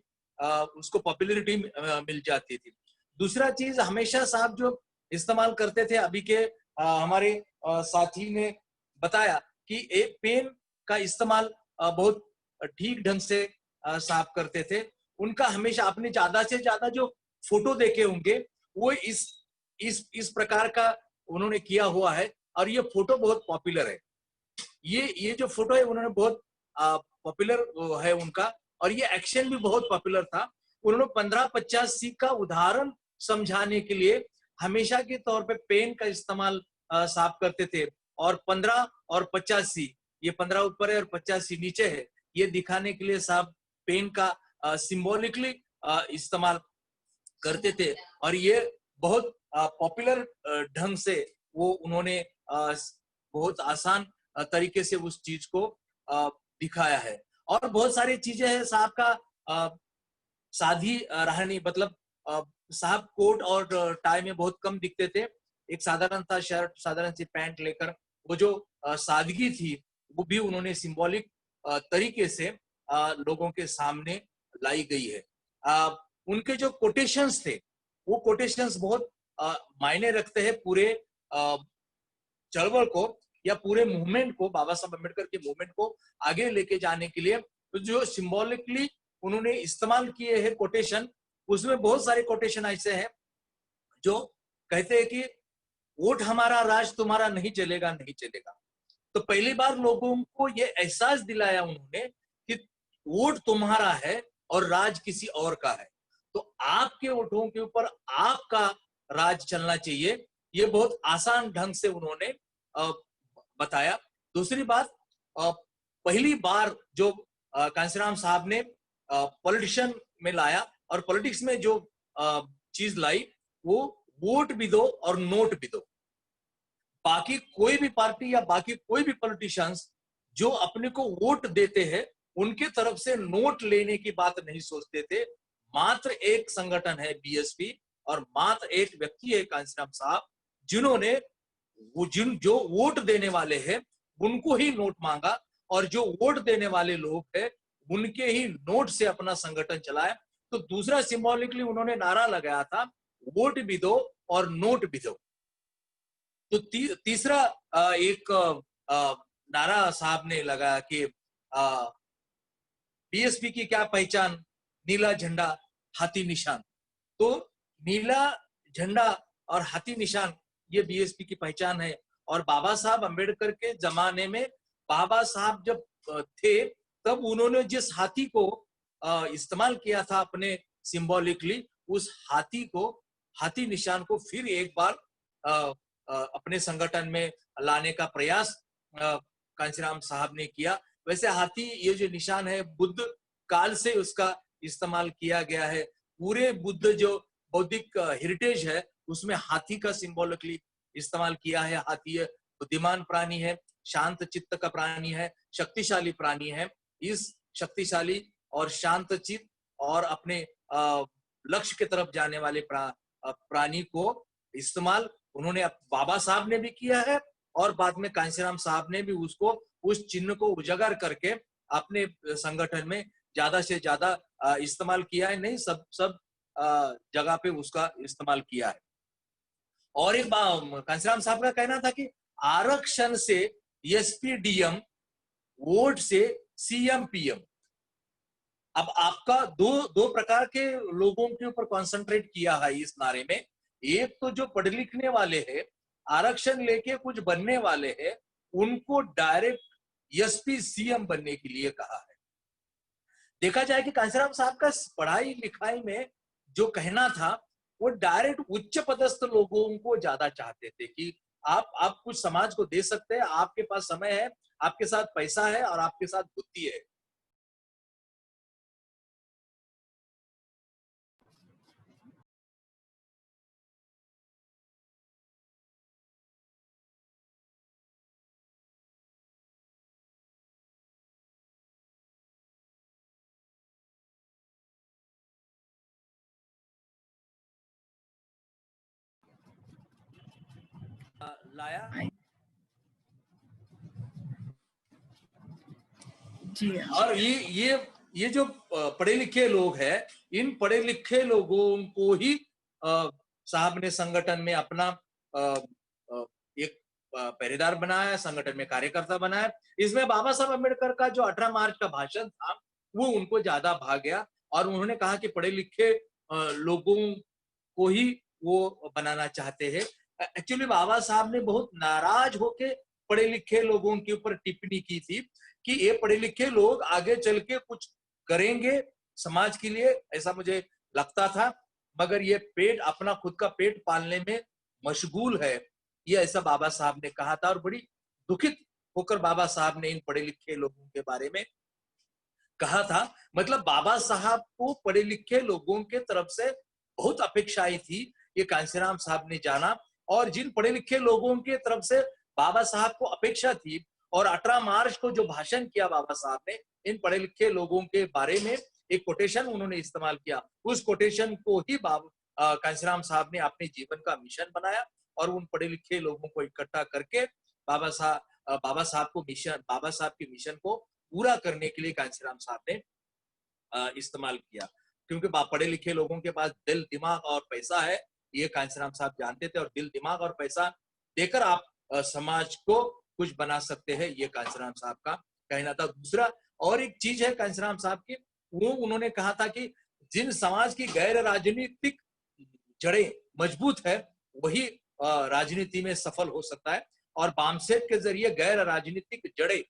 उसको पॉपुलैरिटी मिल जाती थी। दूसरा चीज हमेशा साहब जो इस्तेमाल करते थे, अभी के हमारे साथी ने बताया कि एक पेन का इस्तेमाल बहुत ठीक ढंग से साहब करते थे। उनका हमेशा आपने ज्यादा से ज्यादा जो फोटो देखे होंगे वो इस प्रकार का उन्होंने किया हुआ है, और ये फोटो बहुत पॉपुलर है। ये जो फोटो है उन्होंने बहुत पॉपुलर है उनका, और ये एक्शन भी बहुत पॉपुलर था। उन्होंने 1550 का उदाहरण समझाने के लिए हमेशा के तौर पे पेन का इस्तेमाल साफ करते थे। और 15 और 85, ये 15 ऊपर है और 85 नीचे है, ये दिखाने के लिए साहब पेन का सिंबॉलिकली इस्तेमाल करते थे। और ये बहुत पॉपुलर ढंग से वो उन्होंने बहुत आसान तरीके से उस चीज को दिखाया है। और बहुत सारी चीजें हैं साहब का सादी रहनी, मतलब साहब कोट और टाई में बहुत कम दिखते थे। एक साधारण सा शर्ट, साधारण सी पैंट लेकर वो जो सादगी थी वो भी उन्होंने सिंबॉलिक तरीके से लोगों के सामने लाई गई है। उनके जो कोटेशंस थे वो कोटेशंस बहुत मायने रखते हैं पूरे चळवळ को या पूरे मूवमेंट को, बाबा साहब अम्बेडकर के मूवमेंट को आगे लेके जाने के लिए। तो जो सिंबॉलिकली उन्होंने इस्तेमाल किए हैं कोटेशन, उसमें बहुत सारे कोटेशन ऐसे हैं जो कहते हैं कि वोट हमारा, राज तुम्हारा, नहीं चलेगा नहीं चलेगा। तो पहली बार लोगों को ये एहसास दिलाया उन्होंने कि वोट तुम्हारा है और राज किसी और का है, तो आपके वोटों के ऊपर आपका राज चलना चाहिए। ये बहुत आसान ढंग से उन्होंने बताया। दूसरी बात, पहली बार जो कांसीराम साहब ने पॉलिटिशियन में लाया, और पॉलिटिक्स में जो चीज लाई वो वोट भी दो और नोट भी दो। बाकी कोई भी पार्टी या बाकी कोई भी पॉलिटिशियंस जो अपने को वोट देते हैं उनके तरफ से नोट लेने की बात नहीं सोचते थे। मात्र एक संगठन है बीएसपी, और मात्र एक व्यक्ति है कांसीराम साहब, जिन्होंने जो वोट देने वाले हैं उनको ही नोट मांगा, और जो वोट देने वाले लोग हैं उनके ही नोट से अपना संगठन चलाया। तो दूसरा सिंबॉलिकली उन्होंने नारा लगाया था, वोट भी दो और नोट भी दो। तो तीसरा एक नारा साहब ने लगाया कि बीएसपी की क्या पहचान, नीला झंडा हाथी निशान। तो नीला झंडा और हाथी निशान ये बीएसपी की पहचान है। और बाबा साहब अम्बेडकर के जमाने में बाबा साहब जब थे तब उन्होंने जिस हाथी को इस्तेमाल किया था अपने सिंबॉलिकली, उस हाथी निशान को फिर एक बार अपने संगठन में लाने का प्रयास कांसीराम साहब ने किया। वैसे हाथी ये जो निशान है बुद्ध काल से उसका इस्तेमाल किया गया है। पूरे बुद्ध जो बौद्धिक हेरिटेज है उसमें हाथी का सिंबॉलिकली इस्तेमाल किया है। हाथी बुद्धिमान प्राणी है, शांत चित्त का प्राणी है, शक्तिशाली प्राणी है। इस शक्तिशाली और शांत चित्त और अपने लक्ष्य की तरफ जाने वाले प्राणी को इस्तेमाल उन्होंने बाबा साहब ने भी किया है, और बाद में कांशीराम साहब ने भी उसको उस चिन्ह को उजागर करके अपने संगठन में ज्यादा से ज्यादा इस्तेमाल किया है। नहीं, सब जगह पे उसका इस्तेमाल किया है। और एक कांशीराम साहब का कहना था कि आरक्षण से एसपी डीएम, वोट से सीएम पीएम। अब आपका दो प्रकार के लोगों के ऊपर कंसंट्रेट किया है इस नारे में। एक तो जो पढ़ लिखने वाले हैं, आरक्षण लेके कुछ बनने वाले हैं, उनको डायरेक्ट एसपी सीएम बनने के लिए कहा है। देखा जाए कि कांशीराम साहब का पढ़ाई लिखाई में जो कहना था, वो डायरेक्ट उच्च पदस्थ लोगों को ज्यादा चाहते थे कि आप कुछ समाज को दे सकते हैं, आपके पास समय है, आपके साथ पैसा है और आपके साथ बुद्धि है। लाया जी। और ये जो पढ़े लिखे लोग हैं, इन पढ़े लिखे लोगों को ही साहब ने संगठन में अपना एक पहरेदार बनाया, संगठन में कार्यकर्ता बनाया। इसमें बाबा साहब अम्बेडकर का जो 18 मार्च का भाषण था, वो उनको ज्यादा भा गया, और उन्होंने कहा कि पढ़े लिखे लोगों को ही वो बनाना चाहते हैं। एक्चुअली बाबा साहब ने बहुत नाराज होके पढ़े लिखे लोगों के ऊपर टिप्पणी की थी कि ये पढ़े लिखे लोग आगे चल के कुछ करेंगे समाज के लिए, ऐसा मुझे लगता था, मगर ये अपना खुद का पेट पालने में मशगूल है, ये ऐसा बाबा साहब ने कहा था। और बड़ी दुखित होकर बाबा साहब ने इन पढ़े लिखे लोगों के बारे में कहा था। मतलब बाबा साहब को पढ़े लिखे लोगों के तरफ से बहुत अपेक्षाएं थी, ये कांशीराम साहब ने जाना। और जिन पढ़े लिखे लोगों के तरफ से बाबा साहब को अपेक्षा थी, और 18 मार्च को जो भाषण किया बाबा साहब ने, इन पढ़े लिखे लोगों के बारे में एक कोटेशन उन्होंने इस्तेमाल किया। उस कोटेशन को ही कांशीराम साहब ने अपने जीवन का मिशन बनाया, और उन पढ़े लिखे लोगों को इकट्ठा करके बाबा साहब के मिशन को पूरा करने के लिए कांशीराम साहब ने इस्तेमाल किया। क्योंकि पढ़े लिखे लोगों के पास दिल, दिमाग और पैसा है, ये कांशीराम साहब जानते थे, और दिल, दिमाग और पैसा देकर आप समाज को कुछ बना सकते हैं, ये कांशीराम साहब का कहना था। दूसरा और एक चीज है कांशीराम साहब की, वो उन्होंने कहा था कि जिन समाज की गैर राजनीतिक जड़ें मजबूत है, वही राजनीति में सफल हो सकता है, और बामसेट के जरिए गैर राजनीतिक जड़ें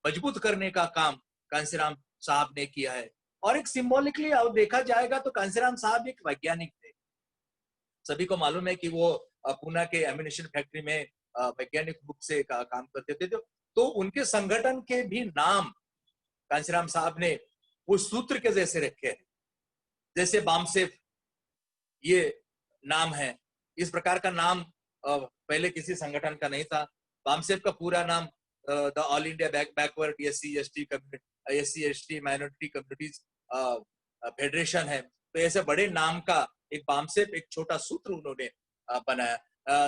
मजबूत करने का काम कांशीराम साहब ने किया है। और एक सिंबॉलिकली देखा जाएगा तो कांशीराम साहब एक वैज्ञानिक थे। सभी को मालूम है कि वो पूना के एम्यूनिशन फैक्ट्री में वैज्ञानिक रूप से काम करते थे, तो उनके संगठन के भी नाम कांशीराम साहब ने उस सूत्र के जैसे रखे हैं। जैसे बामसेफ ये नाम है, इस प्रकार का नाम पहले किसी संगठन का नहीं था। बामसेफ का पूरा नाम the all India backward SC ST minority communities federation है। तो ऐसे बड़े नाम का एक बामसेफ, एक छोटा सूत्र उन्होंने बनाया।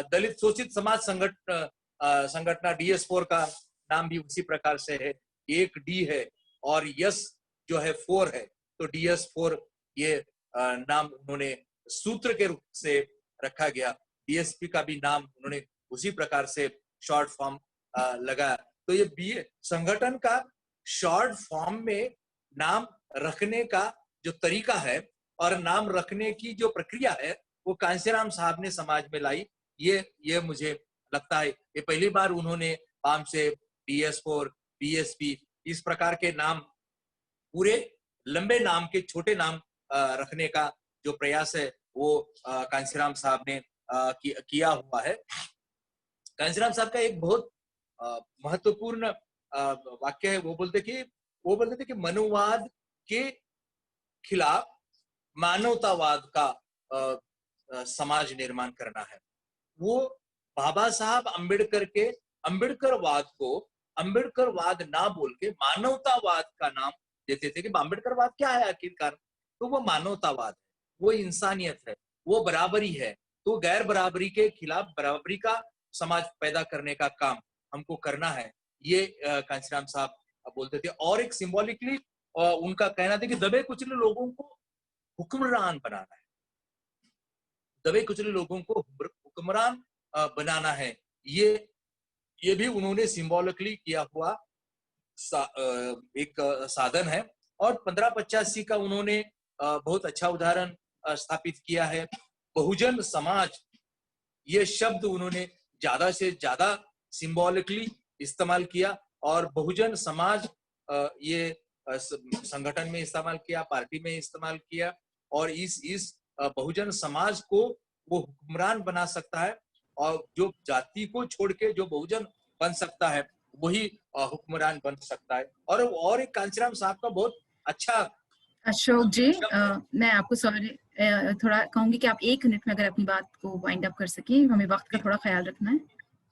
दलित शोषित समाज संगठन DS4 का नाम भी उसी प्रकार से है, एक डी है और यस जो है 4 है, तो DS4 ये नाम उन्होंने सूत्र के रूप से रखा गया। DSP का भी नाम उन्होंने उसी प्रकार से शॉर्ट फॉर्म लगाया। तो ये संगठन का शॉर्ट फॉर्म में नाम रखने का जो तरीका है और नाम रखने की जो प्रक्रिया है, वो कांशीराम साहब ने समाज में लाई। ये मुझे लगता है ये पहली बार उन्होंने बामसेफ, DS4, DSP इस प्रकार के नाम, पूरे लंबे नाम के छोटे नाम रखने का जो प्रयास है वो कांशीराम साहब ने किया हुआ है। कांशीराम साहब का एक बहुत महत्वपूर्ण वाक्य है। वो बोलते थे कि मनुवाद के खिलाफ मानवतावाद का समाज निर्माण करना है। वो बाबा साहब अम्बेडकर के अम्बेडकरवाद को अम्बेडकरवाद ना बोल के मानवतावाद का नाम देते थे कि अम्बेडकरवाद क्या है आखिरकार, तो वो मानवतावाद है, वो इंसानियत है, वो बराबरी है। तो गैर बराबरी के खिलाफ बराबरी का समाज पैदा करने का काम हमको करना है, ये कांशीराम साहब बोलते थे। और एक सिंबॉलिकली उनका कहना था कि दबे कुचले लोगों को हुक्मरान बनाना है, दबे कुचले लोगों को हुक्मरान बनाना है। ये भी उन्होंने सिंबॉलिकली किया हुआ एक साधन है। और 1585 का उन्होंने बहुत अच्छा उदाहरण स्थापित किया है। बहुजन समाज ये शब्द उन्होंने ज्यादा से ज्यादा सिंबॉलिकली इस्तेमाल किया, और बहुजन समाज ये संगठन में इस्तेमाल किया, पार्टी में इस्तेमाल किया। और इस बहुजन समाज को वो हुक्मरान बना सकता है, और जो जाति को छोड़ के जो बहुजन बन सकता है वही हुक्मरान बन सकता है। और एक कांशीराम साहब का बहुत अच्छा अशोक जी, मैं आपको सॉरी थोड़ा कहूंगी कि आप 1 मिनट में अगर अपनी बात को वाइंड अप कर सके, हमें वक्त का थोड़ा ख्याल रखना है।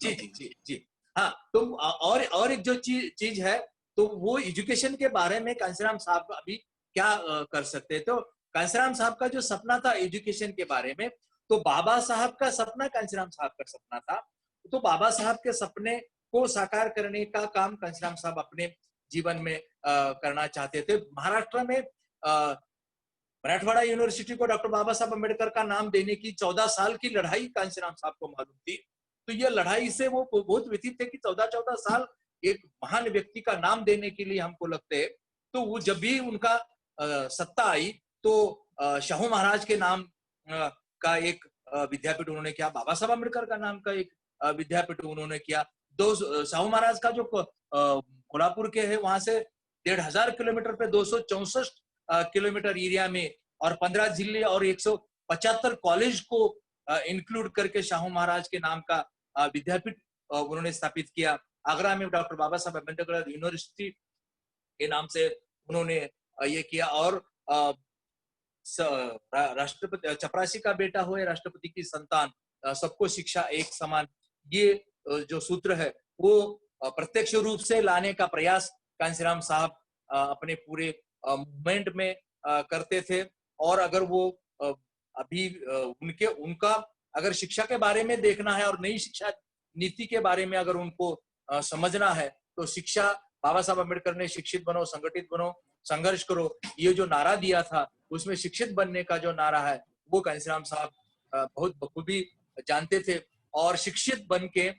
जी जी जी जी हाँ। तो और एक जो चीज है, तो वो एजुकेशन के बारे में कांशीराम साहब अभी क्या कर सकते हैं। तो कांशीराम साहब का जो सपना था एजुकेशन के बारे में, तो बाबा साहब का सपना कांशीराम साहब का सपना था। तो बाबा साहब के सपने को साकार करने का काम कांशीराम साहब अपने जीवन में करना चाहते थे। महाराष्ट्र में मराठवाड़ा यूनिवर्सिटी को डॉक्टर बाबा साहब अम्बेडकर का नाम देने की 14 साल की लड़ाई कांशीराम साहब को मालूम थी। तो यह लड़ाई से वो बहुत व्यथित थे कि 14 साल एक महान व्यक्ति का नाम देने के लिए हमको लगते हैं। तो वो जब भी उनका सत्ता आई, तो शाहू महाराज के नाम का एक विद्यापीठ उन्होंने किया, बाबा साहब अम्बेडकर का नाम का एक विद्यापीठ उन्होंने किया। शाहू महाराज का जो कोल्हापुर के है, वहां से 1500 किलोमीटर पे 264 किलोमीटर एरिया में और 15 जिले और 175 कॉलेज को इंक्लूड करके शाहू महाराज के नाम का विद्यापीठ उन्होंने स्थापित किया। आगरा में डॉक्टर बाबा साहब अम्बेडकर यूनिवर्सिटी के नाम से उन्होंने ये किया। और राष्ट्रपति चपरासी का बेटा हो या राष्ट्रपति की संतान, सबको शिक्षा एक समान, ये जो सूत्र है वो प्रत्यक्ष रूप से लाने का प्रयास कांशीराम साहब अपने पूरे मूवमेंट में करते थे। और अगर वो अभी उनका अगर शिक्षा के बारे में देखना है और नई शिक्षा नीति के बारे में अगर उनको समझना है, तो शिक्षा, बाबा साहब अम्बेडकर ने शिक्षित बनो, संगठित बनो, संघर्ष करो, ये जो नारा दिया था, उसमें शिक्षित बनने का जो नारा है वो कांशीराम साहब बहुत बखूबी जानते थे। और शिक्षित बन के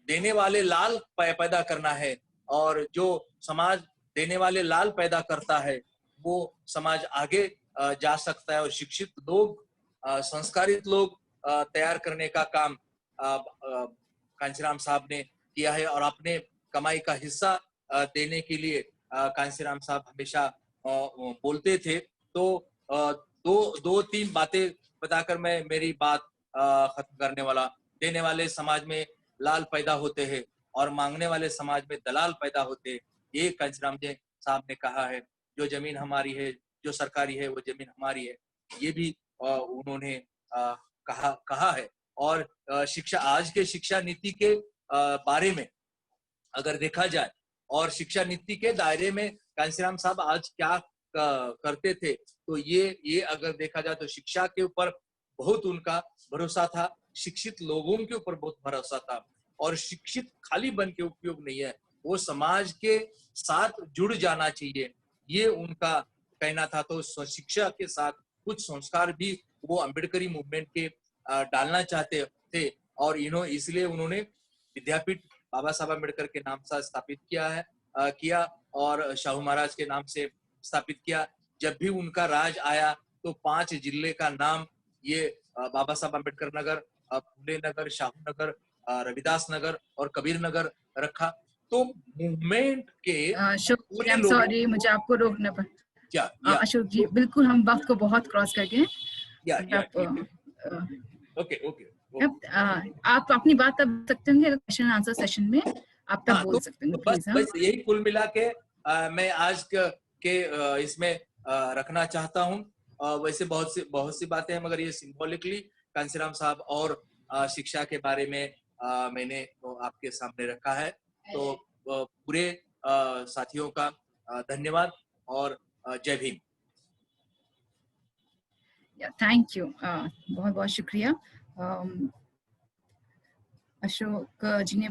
देने वाले लाल पैदा करना है, और जो समाज देने वाले लाल पैदा करता है वो समाज आगे जा सकता है। और शिक्षित लोग, संस्कारित लोग तैयार करने का काम कांशीराम साहब ने किया है। और अपने कमाई का हिस्सा देने के लिए कांशीराम साहब हमेशा बोलते थे। तो दो तीन बातें बताकर मैं मेरी बात खत्म करने वाला। देने वाले समाज में लाल पैदा होते हैं और मांगने वाले समाज में दलाल पैदा होते हैं, ये कांशीराम जी साहब ने कहा है। जो जमीन हमारी है, जो सरकारी है, वो जमीन हमारी है, ये भी उन्होंने कहा है। और शिक्षा, आज के शिक्षा नीति के बारे में अगर देखा जाए और शिक्षा नीति के दायरे में कांशीराम साहब आज क्या करते थे, तो ये अगर देखा जाए तो शिक्षा के ऊपर बहुत उनका भरोसा था, शिक्षित लोगों के ऊपर बहुत भरोसा था। और शिक्षित खाली बन के उपयोग नहीं है, वो समाज के साथ जुड़ जाना चाहिए, ये उनका कहना था। तो शिक्षा के साथ कुछ संस्कार भी वो अम्बेडकरी मूवमेंट के डालना चाहते थे। और इसलिए उन्होंने विद्यापीठ बाबा साहब अम्बेडकर के नाम से स्थापित किया और शाहू महाराज के नाम से स्थापित किया। जब भी उनका राज आया तो 5 जिले का नाम ये बाबा साहब अम्बेडकर नगर, फुले नगर, शाहू नगर, रविदास नगर और कबीर नगर रखा। तो मूवमेंट के सॉरी, मुझे आपको रोकना पड़ा। अशोक जी, बिल्कुल हम वक्त को बहुत क्रॉस कर गए। ओके। आप अपनी बात अब सकते होंगे क्वेश्चन आंसर सेशन में, आप तब बोल सकते हैं। बस यही कुल मिला के मैं आज के इसमें रखना चाहता हूँ। वैसे बहुत सी बातें हैं, मगर ये सिंबॉलिकली कांसीराम साहब और शिक्षा के बारे में मैंने आपके सामने रखा है। तो पूरे साथियों का धन्यवाद और जय भीम। थैंक यू, बहुत बहुत शुक्रिया। अशोक जी ने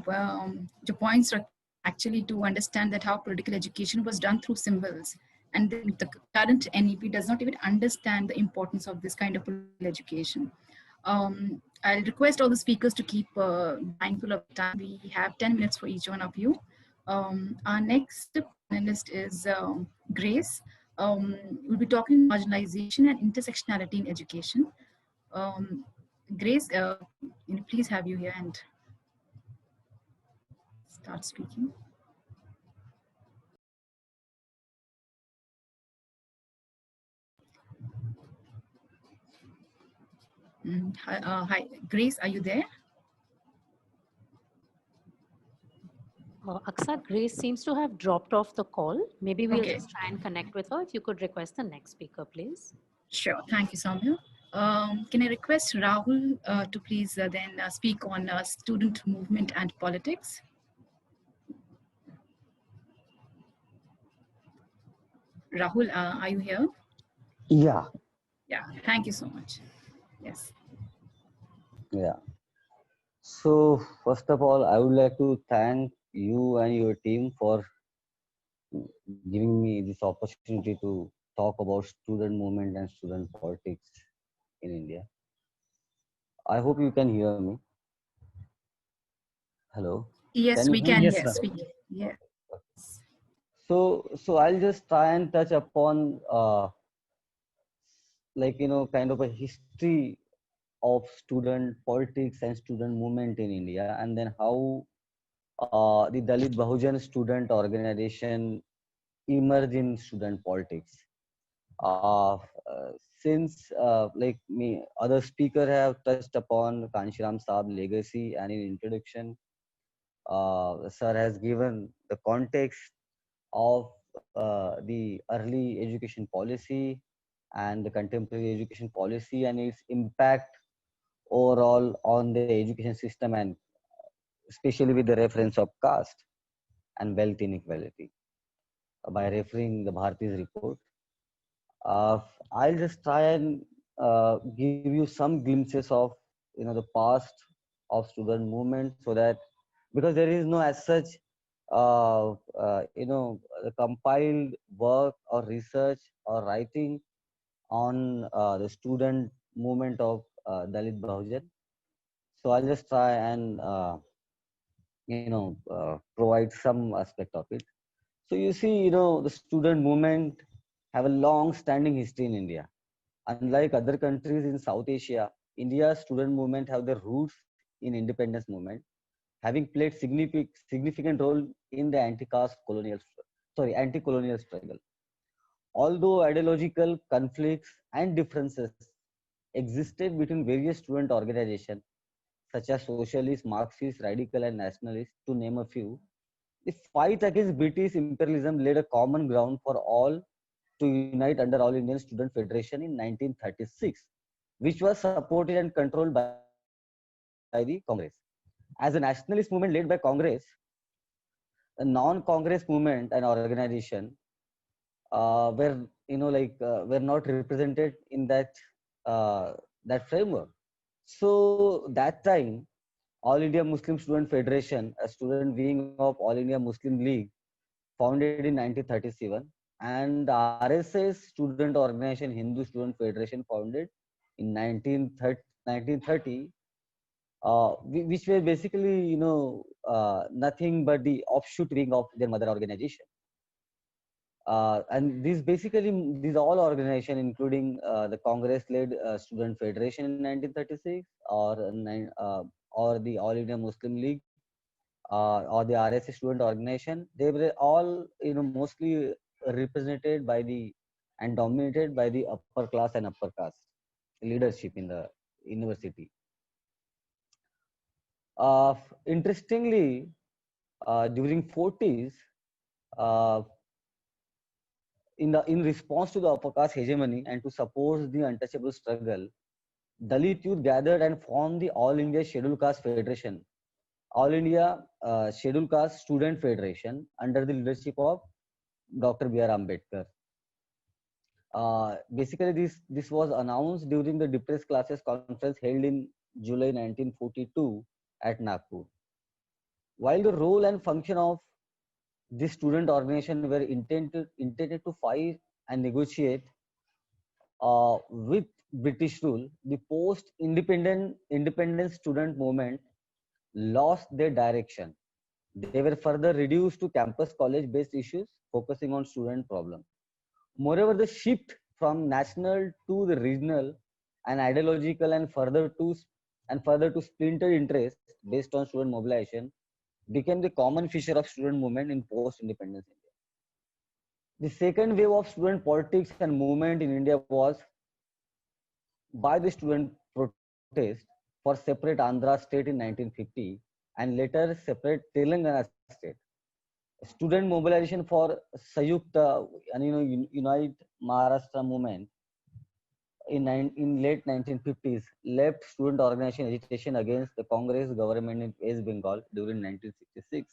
जो पॉइंट्स रखे, actually to understand that how political education was done through symbols, and the current NEP does not even understand the importance of this kind of political education. I'll request all the speakers to keep mindful of time. We have 10 minutes for each one of you. Our next panelist is Grace. We'll be talking marginalization and intersectionality in education. Grace, please have you here and start speaking. Hi, Grace, are you there? Aksa, Grace seems to have dropped off the call. Maybe we'll Okay. just try and connect with her. If you could request the next speaker, please. Sure, thank you, Soumya. Can I request Rahul to please then speak on student movement and politics? Rahul, are you here? Yeah. Yeah, thank you so much. Yes. Yeah. So first of all, I would like to thank you and your team for giving me this opportunity to talk about student movement and student politics in India. I hope you can hear me. Hello. Yes, Can you we hear can. me? Yes, Yes, sir. we. Yeah. So I'll just try and touch upon kind of a history of student politics and student movement in India, and then how the Dalit Bahujan student organization emerged in student politics. Since like me, other speaker have touched upon Kanshiram Saab legacy, and in introduction, sir has given the context of the early education policy and the contemporary education policy and its impact overall on the education system, and especially with the reference of caste and wealth inequality by referring the Bharati's report. I'll just try and give you some glimpses of the past of student movement, so that because there is no as such compiled work or research or writing on the student movement of Dalit Bahujan. So I'll just try and provide some aspect of it. So you see, the student movement have a long-standing history in India. Unlike other countries in South Asia, India's student movement have their roots in independence movement, having played significant role in the anti-colonial struggle. Although ideological conflicts and differences existed between various student organizations, such as socialist, Marxist, radical, and nationalist, to name a few, the fight against British imperialism laid a common ground for all to unite under All Indian Student Federation in 1936, which was supported and controlled by the Congress. As a nationalist movement led by Congress, a non-Congress movement and organization were not represented in that framework. So that time, All India Muslim Student Federation, a student wing of All India Muslim League, founded in 1937, and the RSS student organization, Hindu Student Federation, founded in 1930, which were basically nothing but the offshoot wing of their mother organization. And these all organization, including the Congress-led Student Federation in 1936, or the All India Muslim League, or the RSS student organization, they were all mostly represented by and dominated by the upper class and upper caste leadership in the university. Interestingly, during 40s, in response to the upper caste hegemony and to support the untouchable struggle, Dalit youth gathered and formed the All India Scheduled Caste Federation, All India Scheduled Caste Student Federation, under the leadership of Dr. B.R. Ambedkar. Basically, this was announced during the Depressed Classes Conference held in July 1942 at Nagpur. While the role and function of this student organization were intended to fight and negotiate with British rule, the independent student movement lost their direction. They were further reduced to campus college-based issues, focusing on student problems. Moreover, the shift from national to the regional and ideological and further to splintered interests based on student mobilization became the common feature of student movement in post-independence India. The second wave of student politics and movement in India was by the student protest for separate Andhra state in 1950 and later separate Telangana state. Student mobilization for Sayukta and Unite Maharashtra movement in late 1950s left student organization agitation against the Congress government in West Bengal during 1966.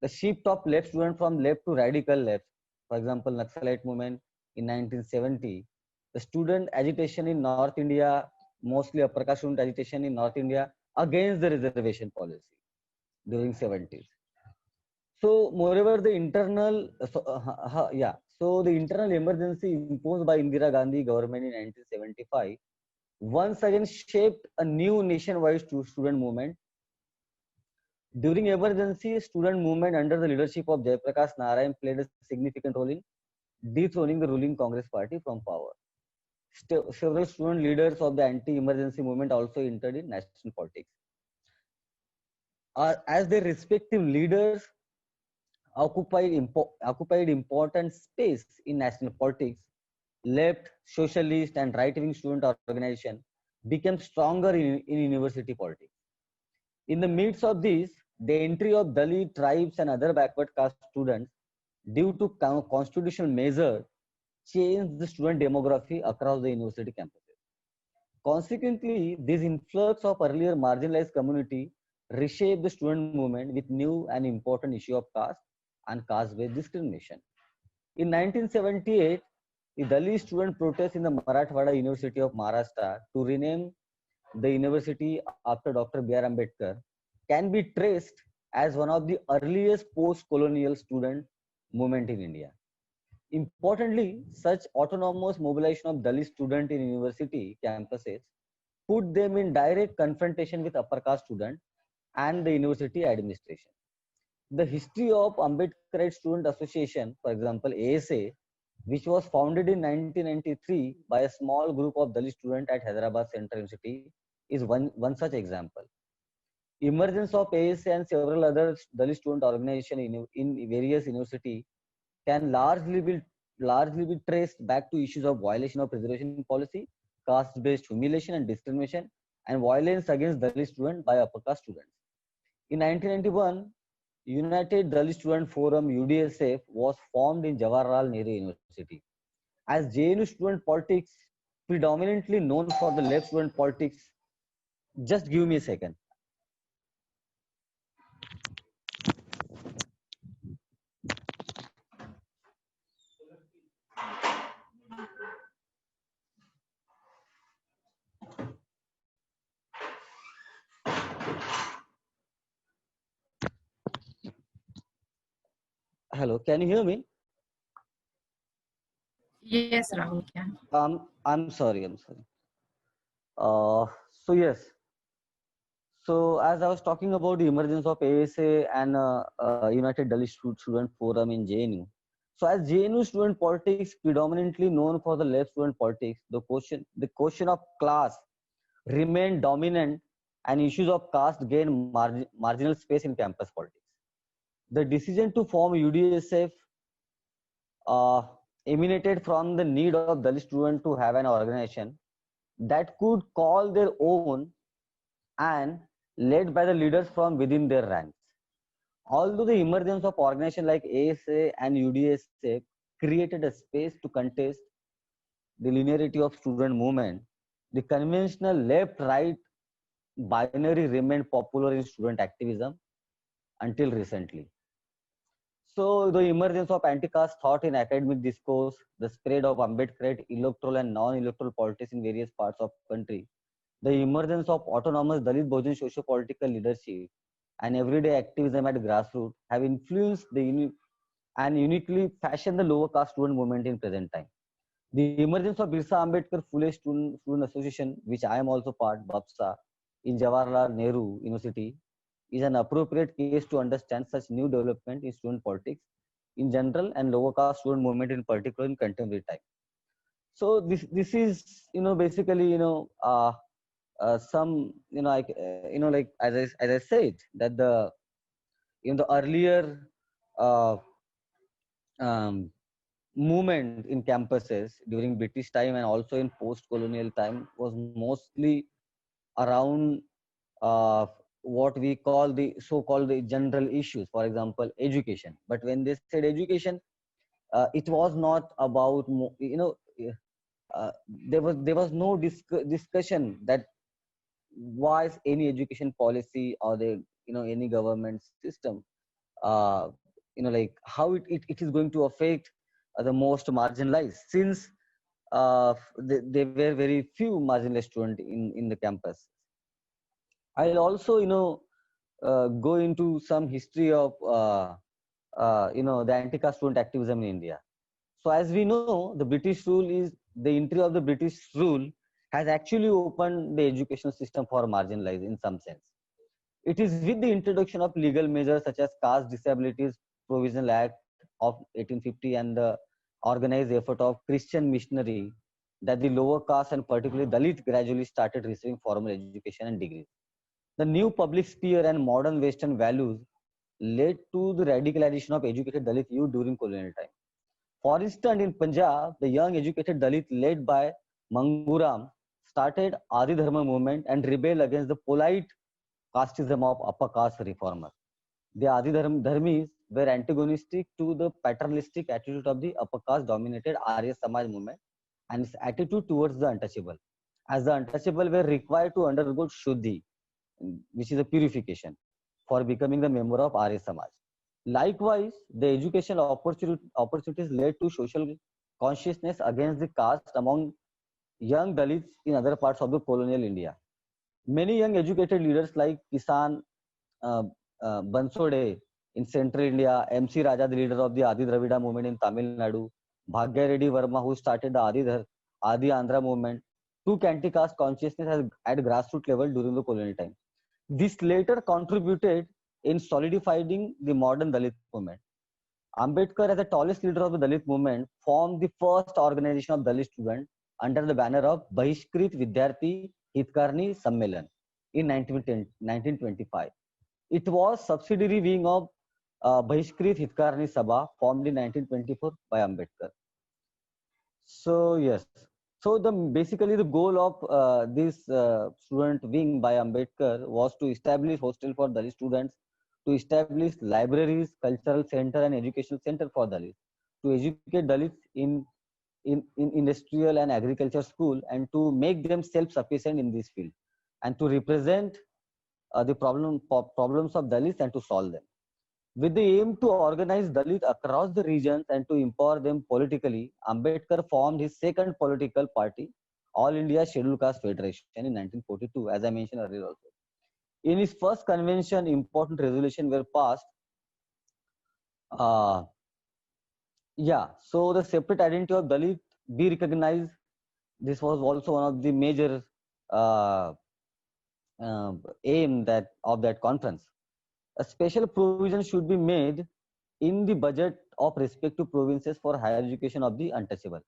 The shift of left student from left to radical left, for example, Naxalite movement in 1970, the student agitation in North India, mostly upper caste student agitation in North India against the reservation policy during 70s. So, moreover, the internal, so the internal emergency imposed by Indira Gandhi government in 1975 once again shaped a new nationwide student movement. During emergency, student movement under the leadership of Jayaprakash Narayan played a significant role in dethroning the ruling Congress party from power. Several student leaders of the anti-emergency movement also entered in national politics. As their respective leaders occupied important space in national politics, left, socialist and right-wing student organization became stronger in university politics. In the midst of this, the entry of Dalit tribes and other backward caste students due to constitutional measure changed the student demography across the university campuses. Consequently, this influx of earlier marginalized community reshaped the student movement with new and important issue of caste and caste-based discrimination. In 1978, the Dalit student protest in the Marathwada University of Maharashtra to rename the university after Dr. B.R. Ambedkar can be traced as one of the earliest post-colonial student movement in India. Importantly, such autonomous mobilization of Dalit students in university campuses put them in direct confrontation with upper caste students and the university administration. The history of Ambedkarite Student Association, for example, ASA, which was founded in 1993 by a small group of Dalit students at Hyderabad Central University, is one such example. Emergence of ASA and several other Dalit student organizations in various universities can largely be traced back to issues of violation of reservation policy, caste-based humiliation and discrimination, and violence against Dalit students by upper caste students. In 1991, United Dalit Student Forum UDSF was formed in Jawaharlal Nehru University. As JNU student politics predominantly known for the left student politics, just give me a second. Hello, can you hear me? Yes, Rahul can. I'm sorry. So yes. So as I was talking about the emergence of ASA and United Dalit Student Forum in JNU. So as JNU student politics predominantly known for the left student politics, the question of class remained dominant and issues of caste gained marginal space in campus politics. The decision to form UDSF emanated from the need of Dalit students to have an organization that could call their own and led by the leaders from within their ranks. Although the emergence of organizations like ASA and UDSF created a space to contest the linearity of student movement, the conventional left-right binary remained popular in student activism until recently. So the emergence of anti-caste thought in academic discourse, the spread of Ambedkarite electoral and non-electoral politics in various parts of country, the emergence of autonomous Dalit Bahujan socio-political leadership and everyday activism at grassroots have influenced and uniquely fashioned the lower caste student movement in present time. The emergence of Birsa Ambedkar Phule Student Association, which I am also part, BAPSA, in Jawaharlal Nehru University, is an appropriate case to understand such new development in student politics in general and lower caste student movement in particular in contemporary time. So this is basically some like as I said that the earlier uh, um, movement in campuses during British time and also in post-colonial time was mostly around what we call the so-called the general issues, for example, education. But when they said education, it was not about uh, there was no discussion that was any education policy or the any government system like how it is going to affect the most marginalized, since there were very few marginalized students in the campus. I'll also go into some history of the anti-caste student activism in India. So as we know, the British rule is the entry of the British rule has actually opened the education system for marginalized in some sense. It is with the introduction of legal measures such as Caste Disabilities Provisional Act of 1850 and the organized effort of Christian missionary that the lower caste and particularly Dalit gradually started receiving formal education and degrees. The new public sphere and modern Western values led to the radicalization of educated Dalit youth during colonial time. For instance, in Punjab, the young educated Dalit led by Manguram started Adi Dharma movement and rebelled against the polite casteism of upper caste reformers. The Adi Dharmis were antagonistic to the paternalistic attitude of the upper caste dominated Arya Samaj movement and its attitude towards the untouchable, as the untouchable were required to undergo Shuddhi, which is a purification, for becoming the member of Arya Samaj. Likewise, the educational opportunities led to social consciousness against the caste among young Dalits in other parts of the colonial India. Many young educated leaders like Kisan Bansode in central India, MC Raja, the leader of the Adi Dravida movement in Tamil Nadu, Bhagya Reddy Verma, who started the Adi Andhra movement, took anti-caste consciousness at grassroots level during the colonial time. This later contributed in solidifying the modern Dalit movement. Ambedkar, as the tallest leader of the Dalit movement, formed the first organization of Dalit students under the banner of Bahishkrit Vidyarthi Hitkarni Sammelan in 1925. It was subsidiary wing of Bahishkrit Hitkarni Sabha formed in 1924 by Ambedkar. So yes, so basically the goal of this student wing by Ambedkar was to establish hostel for Dalit students, to establish libraries, cultural center and educational center for Dalits, to educate Dalits in industrial and agriculture school and to make them self-sufficient in this field and to represent the problems of Dalits and to solve them. With the aim to organize Dalits across the regions and to empower them politically, Ambedkar formed his second political party, All India Scheduled Caste Federation in 1942, as I mentioned earlier also. In his first convention, important resolutions were passed. So the separate identity of Dalit be recognized. This was also one of the major aim of that conference. A special provision should be made in the budget of respective provinces for higher education of the untouchable.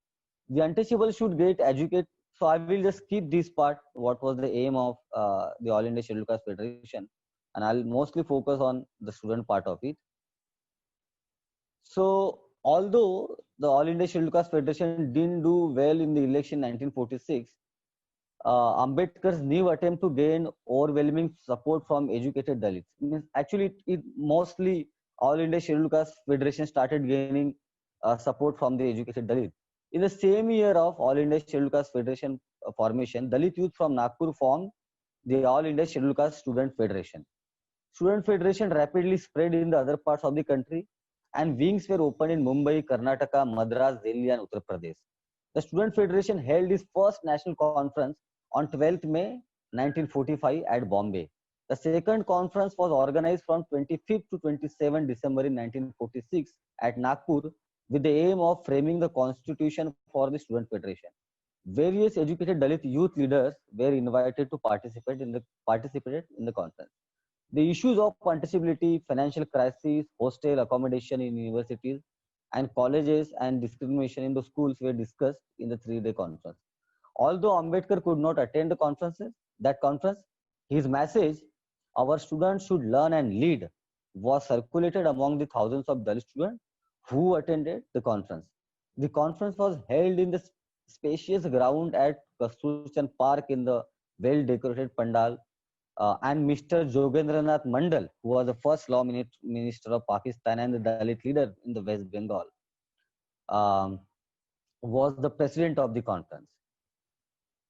The untouchable should get educated. So I will just skip this part, what was the aim of the All India Scheduled Caste Federation, and I'll mostly focus on the student part of it. So although the All India Scheduled Caste Federation didn't do well in the election 1946, Ambedkar's new attempt to gain overwhelming support from educated Dalits. Actually, it mostly All India Scheduled Caste Federation started gaining support from the educated Dalit. In the same year of All India Scheduled Caste Federation formation, Dalit youth from Nagpur formed the All India Scheduled Caste Student Federation. Student Federation rapidly spread in the other parts of the country, and wings were opened in Mumbai, Karnataka, Madras, Delhi, and Uttar Pradesh. The Student Federation held its first national conference on 12th May 1945 at Bombay. The second conference was organized from 25th to 27 December in 1946 at Nagpur with the aim of framing the constitution for the Student Federation. Various educated Dalit youth leaders were invited to participate in the conference. The issues of untouchability, financial crisis, hostel accommodation in universities and colleges, and discrimination in the schools were discussed in the 3-day conference. Although Ambedkar could not attend the conference, his message, "Our students should learn and lead," was circulated among the thousands of Dalit students who attended the conference. The conference was held in the spacious ground at Kasturchand Park in the well-decorated pandal. And Mr. Jogendranath Mandal, who was the first law minister of Pakistan and the Dalit leader in the West Bengal, was the president of the conference.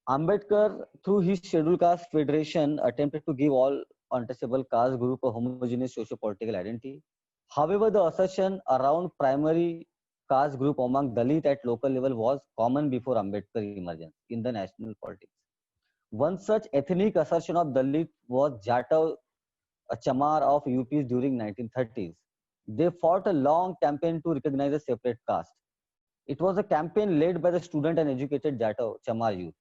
Ambedkar, through his Scheduled Caste Federation, attempted to give all untouchable caste group a homogeneous socio-political identity. However, the assertion around primary caste group among Dalit at local level was common before Ambedkar emergence in the national politics. One such ethnic assertion of Dalit was Jatav Chamar of UPs during 1930s. They fought a long campaign to recognize a separate caste. It was a campaign led by the student and educated Jatav Chamar youth.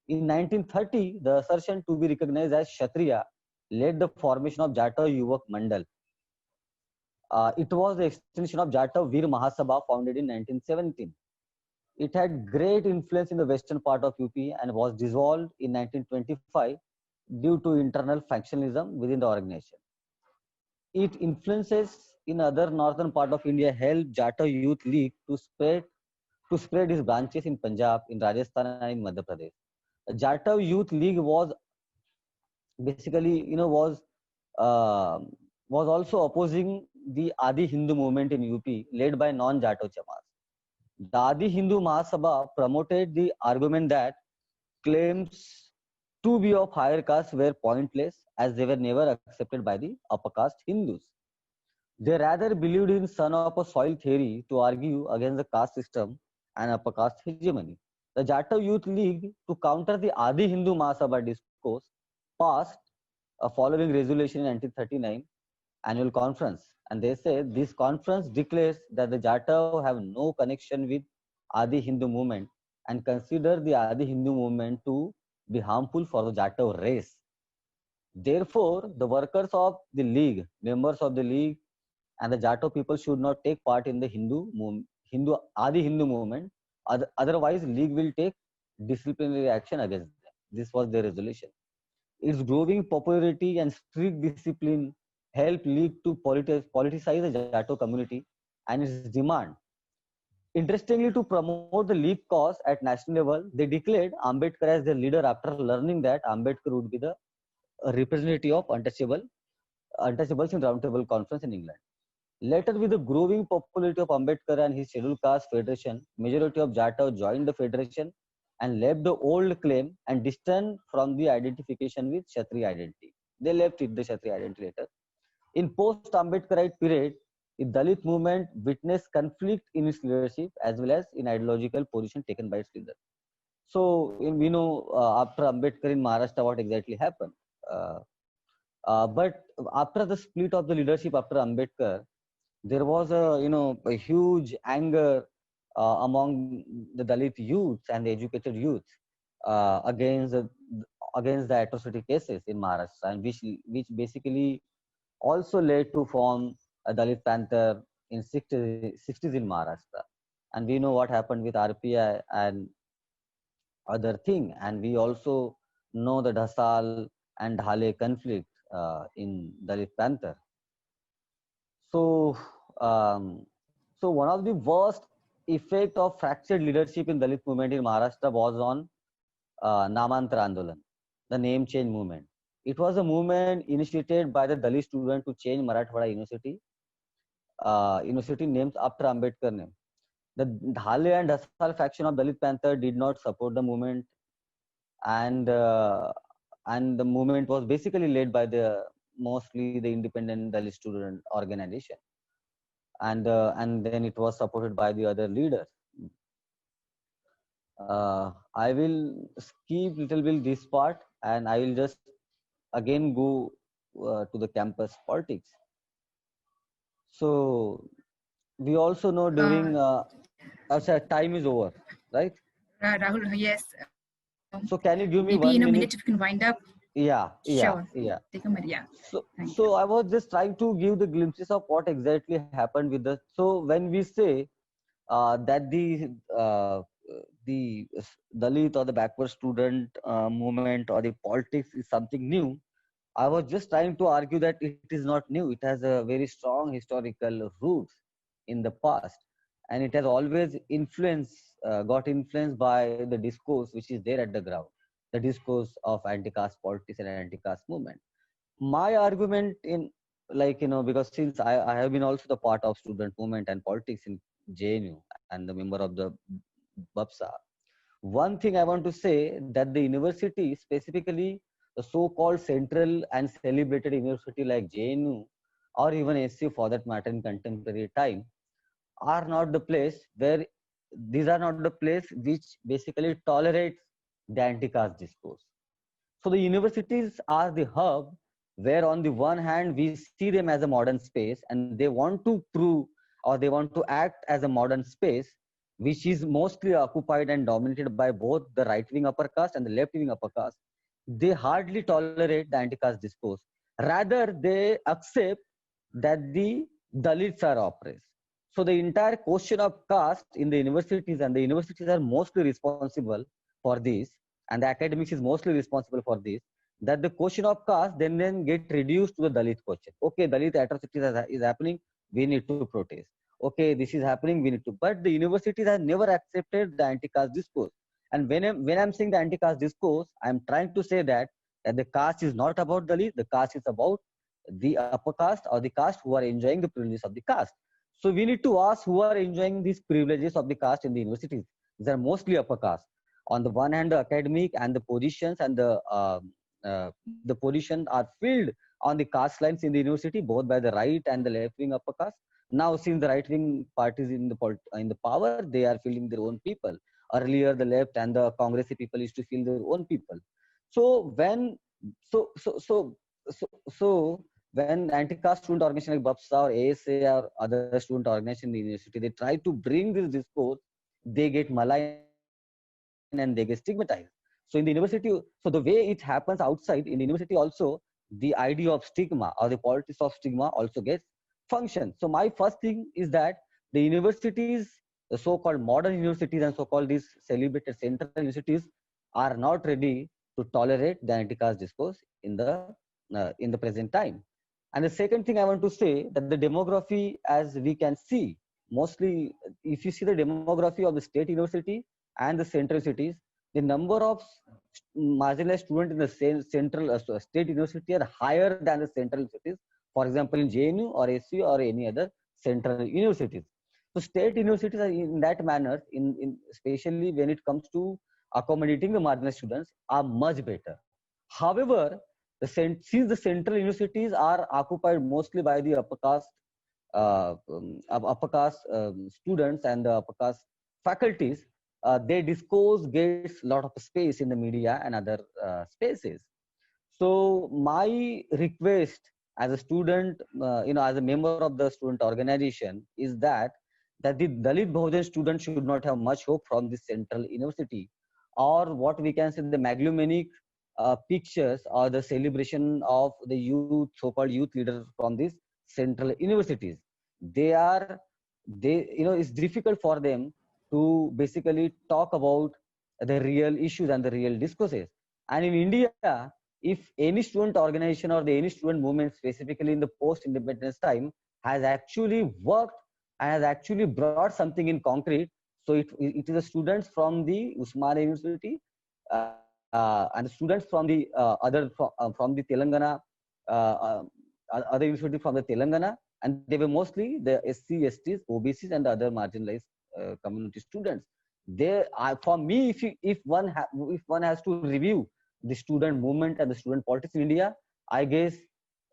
In 1930, the assertion to be recognized as Kshatriya led the formation of Jatav Yuvak Mandal. It was the extension of Jatav Veer Mahasabha founded in 1917. It had great influence in the western part of UP and was dissolved in 1925 due to internal factionalism within the organization. Its influences in other northern part of India helped Jatav Youth League to spread its branches in Punjab, in Rajasthan, and in Madhya Pradesh. The Jatav Youth League was basically, was also opposing the Adi Hindu movement in UP, led by non-Jatav Chamars. The Adi Hindu Mahasabha promoted the argument that claims to be of higher caste were pointless, as they were never accepted by the upper caste Hindus. They rather believed in son of a soil theory to argue against the caste system and upper caste hegemony. The Jatav Youth League, to counter the Adi Hindu Mahasabha discourse, passed a following resolution in 1939 annual conference. And they say this conference declares that the Jatav have no connection with Adi Hindu movement and consider the Adi Hindu movement to be harmful for the Jatav race. Therefore, the workers of the league, members of the league, and the Jatav people should not take part in the Adi Hindu movement. Otherwise, league will take disciplinary action against them. This was their resolution. Its growing popularity and strict discipline helped lead to politicize the Jatav community and its demand. Interestingly, to promote the league cause at national level, they declared Ambedkar as their leader after learning that Ambedkar would be the representative of untouchables in Round Table Conference in England. Later, with the growing popularity of Ambedkar and his Scheduled Caste Federation, majority of Jatav joined the federation and left the old claim and distanced from the identification with Kshatriya identity. They left it, the Kshatriya identity later. In post-Ambedkarite period, the Dalit movement witnessed conflict in its leadership as well as in ideological position taken by its leader. So, we know after Ambedkar in Maharashtra what exactly happened. But after the split of the leadership after Ambedkar, there was a huge anger among the Dalit youths and the educated youth against the atrocity cases in Maharashtra, and which basically also led to form a Dalit Panther in 60s in Maharashtra. And we know what happened with RPI and other thing. And we also know the Dhasal and Dhale conflict in Dalit Panther. So, one of the worst effect of fractured leadership in Dalit movement in Maharashtra was on Namantar Andolan, the name change movement. It was a movement initiated by the Dalit student to change Marathwada University named after Ambedkar name. The Dhale and Dhasal faction of Dalit Panther did not support the movement, and the movement was basically led by the mostly the independent Dalit student organization, and then it was supported by the other leaders. I will skip little bit this part, and I will just again go to the campus politics. So we also know during time is over, right? Rahul, yes. So can you give me Maybe 1 in a minute? minute if you can wind up. Yeah. Take a minute. Yeah. So I was just trying to give the glimpses of what exactly happened with the. So when we say that the Dalit or the backward student movement or the politics is something new, I was just trying to argue that it is not new. It has a very strong historical roots in the past, and it has always got influenced by the discourse which is there at the ground, the discourse of anti-caste politics and anti-caste movement. My argument in, like, because since I have been also the part of student movement and politics in JNU and the member of the BAPSA, one thing I want to say that the university, specifically the so-called central and celebrated university like JNU or even SU for that matter in contemporary time, are not the place where these are not the place which basically tolerates the anti-caste discourse. So the universities are the hub where on the one hand we see them as a modern space and they want to prove or they want to act as a modern space which is mostly occupied and dominated by both the right-wing upper caste and the left-wing upper caste. They hardly tolerate the anti-caste discourse. Rather, they accept that the Dalits are oppressed. So the entire question of caste in the universities, and the universities are mostly responsible for this, and the academics is mostly responsible for this, that the question of caste then get reduced to the Dalit question. Okay, Dalit atrocities is happening, we need to protest. Okay, this is happening, we need to. But the universities have never accepted the anti-caste discourse. And when I'm saying the anti-caste discourse, I'm trying to say that the caste is not about Dalit, the caste is about the upper caste or the caste who are enjoying the privileges of the caste. So we need to ask who are enjoying these privileges of the caste in the universities. These are mostly upper caste. On the one hand, the academic and the positions and the positions are filled on the caste lines in the university, both by the right and the left wing upper caste. Now, since the right wing parties in the power, they are filling their own people. Earlier, the left and the Congress people used to fill their own people. So when so when anti-caste student organization like BAPSA or ASA or other student organization in the university, they try to bring this discourse, they get maligned and they get stigmatized. So in the university, so the way it happens outside in the university also, the idea of stigma or the politics of stigma also gets function. So my first thing is that the universities, the so-called modern universities and so-called these celebrated central universities are not ready to tolerate the anti-caste discourse in the present time. And the second thing I want to say that the demography, as we can see, mostly if you see the demography of the state university and the central cities, the number of marginalized students in the central state university are higher than the central cities. For example, in JNU or SU or any other central universities. So state universities are in that manner, especially when it comes to accommodating the marginalized students, are much better. However, since the central universities are occupied mostly by the upper caste students and the upper caste faculties, their discourse gets a lot of space in the media and other spaces. So my request as a student, as a member of the student organization, is that the Dalit Bahujan students should not have much hope from this central university, or what we can say the megalomaniac pictures or the celebration of the youth, so-called youth leaders from these central universities. It's difficult for them to basically talk about the real issues and the real discourses. And in India, if any student organization or any student movement, specifically in the post-independence time, has actually worked and has actually brought something in concrete, so it is the students from the Usmania University and the students from the from the Telangana, other university from the Telangana, and they were mostly the SC, STs, OBCs, and the other marginalized community students. For me, if one has to review the student movement and the student politics in India, I guess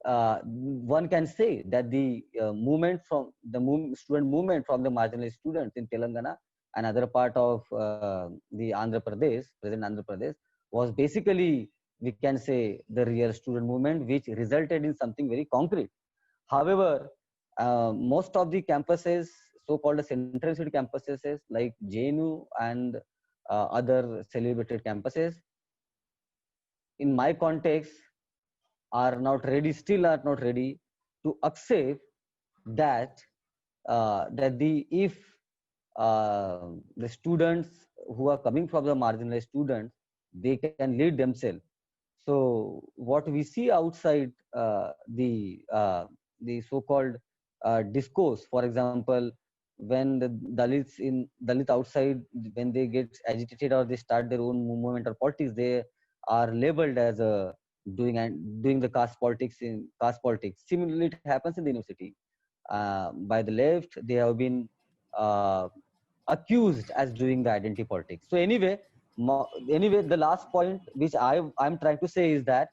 one can say that the student movement from the marginalized students in Telangana and other part of the present Andhra Pradesh, was basically, we can say, the real student movement, which resulted in something very concrete. However, most of the campuses, so-called central city campuses like JNU and other celebrated campuses, in my context, still are not ready to accept that if the students who are coming from the marginalized students, they can lead themselves. So what we see outside the so-called discourse, for example, when the Dalit outside, when they get agitated or they start their own movement or politics, they are labeled as doing the caste politics. Similarly, it happens in the university. By the left, they have been accused as doing the identity politics. So anyway, the last point which I'm trying to say is that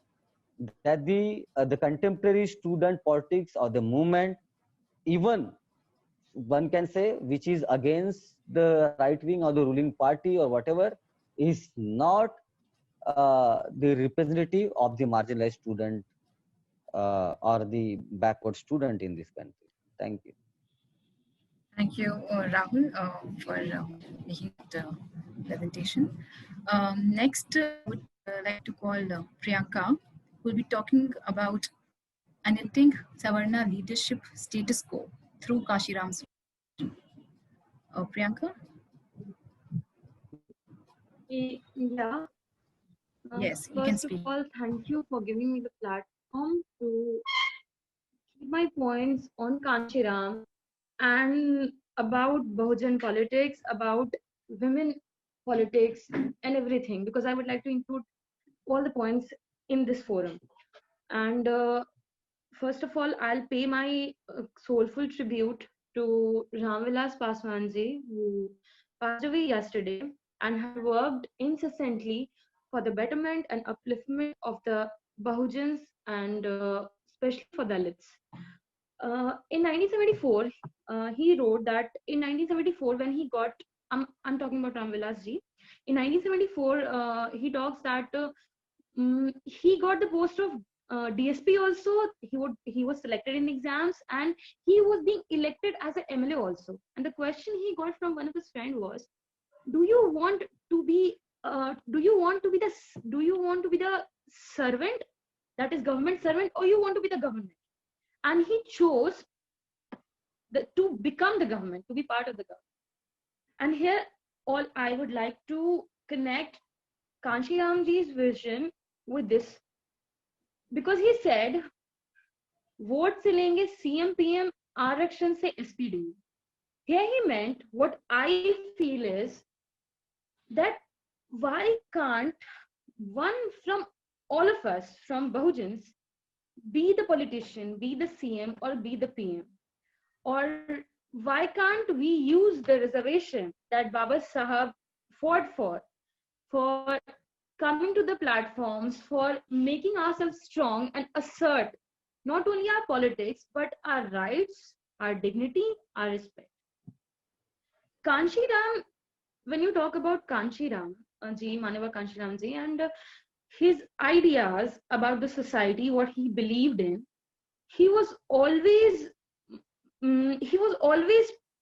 the contemporary student politics or the movement, even one can say, which is against the right wing or the ruling party or whatever, is not the representative of the marginalized student or the backward student in this country. Thank you. Thank you, Rahul, for making the presentation. Next, I would like to call Priyanka, who will be talking about annexing Savarna leadership status quo through Kashiram's vision. Priyanka? Yeah. Yes, you can First of speak. all, thank you for giving me the platform to keep my points on Kanshiram and about Bahujan politics, about women politics and everything, because I would like to include all the points in this forum. And first of all, I'll pay my soulful tribute to Ramvilas Paswanji, who passed away yesterday and had worked incessantly for the betterment and upliftment of the Bahujans and especially for Dalits. In 1974, he wrote that in 1974, when he got, I'm talking about Ramvilas ji, in 1974, he talks that he got the post of DSP also. He was selected in exams and he was being elected as an MLA also. And the question he got from one of his friend was, do you want to be the servant, that is government servant, or you want to be the government? And he chose to become the government, to be part of the government. And here, all I would like to connect Kanshiramji's vision with this, because he said, vote se lenge CM PM आरक्षण से SPD. Here he meant, what I feel is that why can't one from all of us, from Bahujans, be the politician, be the CM, or be the PM? Or why can't we use the reservation that Baba Sahab fought for coming to the platforms, for making ourselves strong and assert not only our politics, but our rights, our dignity, our respect. Kanshiram, when you talk about Kanshiram ji, Manava Kanshiram ji, and his ideas about the society, what he believed in, he was always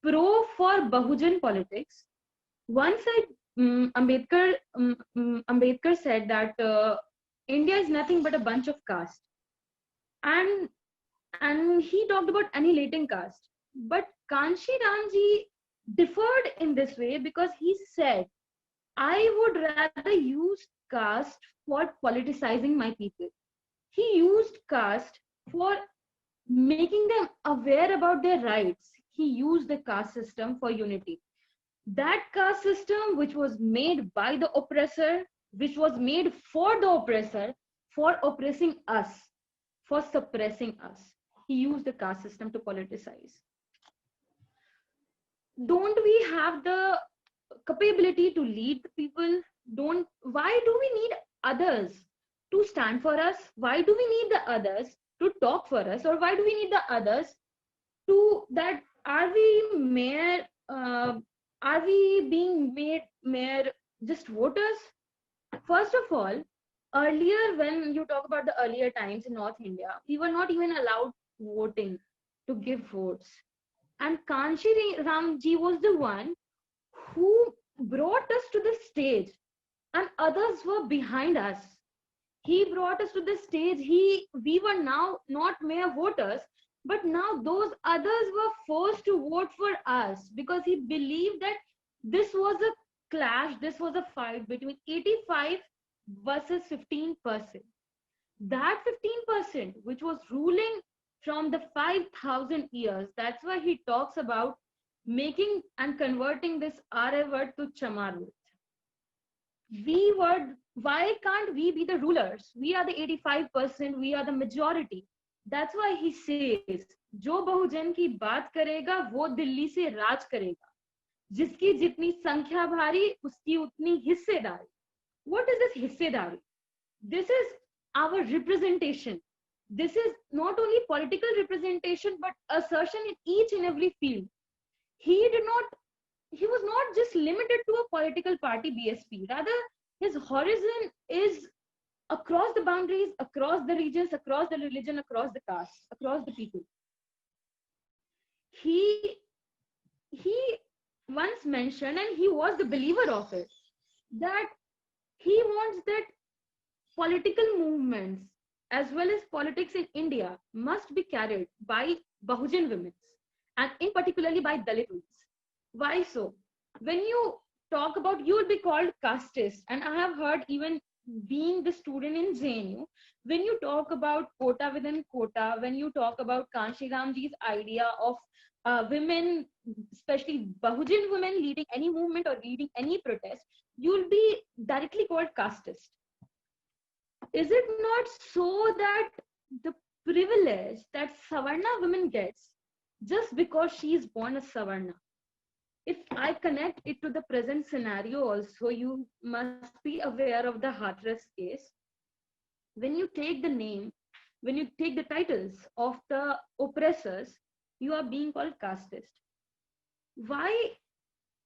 pro for Bahujan politics. Once Ambedkar said that India is nothing but a bunch of castes, and he talked about annihilating caste. But Kanshiram ji differed in this way, because he said, I would rather use caste for politicizing my people. He used caste for making them aware about their rights. He used the caste system for unity. That caste system, which was made by the oppressor, which was made for the oppressor, for oppressing us, for suppressing us. He used the caste system to politicize. don't we have the capability to lead the people? Why do we need others to stand for us? Why do we need the others to talk for us? Or why do we need the others to that? Are we mere are we being made mere just voters? First of all, earlier, when you talk about the earlier times in North India, we were not even allowed voting to give votes. And Kanshi Ramji was the one who brought us to the stage, and others were behind us. He brought us to the stage. We were now not mere voters, but now those others were forced to vote for us because he believed that this was a clash, this was a fight between 85 versus 15%. That 15%, which was ruling from the 5,000 years, that's why he talks about making and converting this Aryavart to Chamarvat. Why can't we be the rulers? We are the 85%, we are the majority. That's why he says, जो बहुजन की बात करेगा वो दिल्ली से राज करेगा, जिसकी जितनी संख्या भारी उसकी उतनी हिस्सेदारी. What is this हिस्सेदारी? This is our representation. This is not only political representation but assertion in each and every field. He was not just limited to a political party, BSP. Rather, his horizon is across the boundaries, across the regions, across the religion, across the castes, across the people. He once mentioned, and he was the believer of it, that he wants that political movements as well as politics in India must be carried by Bahujan women, and in particularly by Dalit women. Why so? When you talk about, you will be called casteist, and I have heard, even being the student in JNU, when you talk about quota within quota, when you talk about Kanshi Ramji's idea of women, especially Bahujan women, leading any movement or leading any protest, you will be directly called casteist. Is it not so that the privilege that Savarna women gets just because she is born a Savarna? If I connect it to the present scenario also, you must be aware of the Hathras case. When you take the name, when you take the titles of the oppressors, you are being called casteist. Why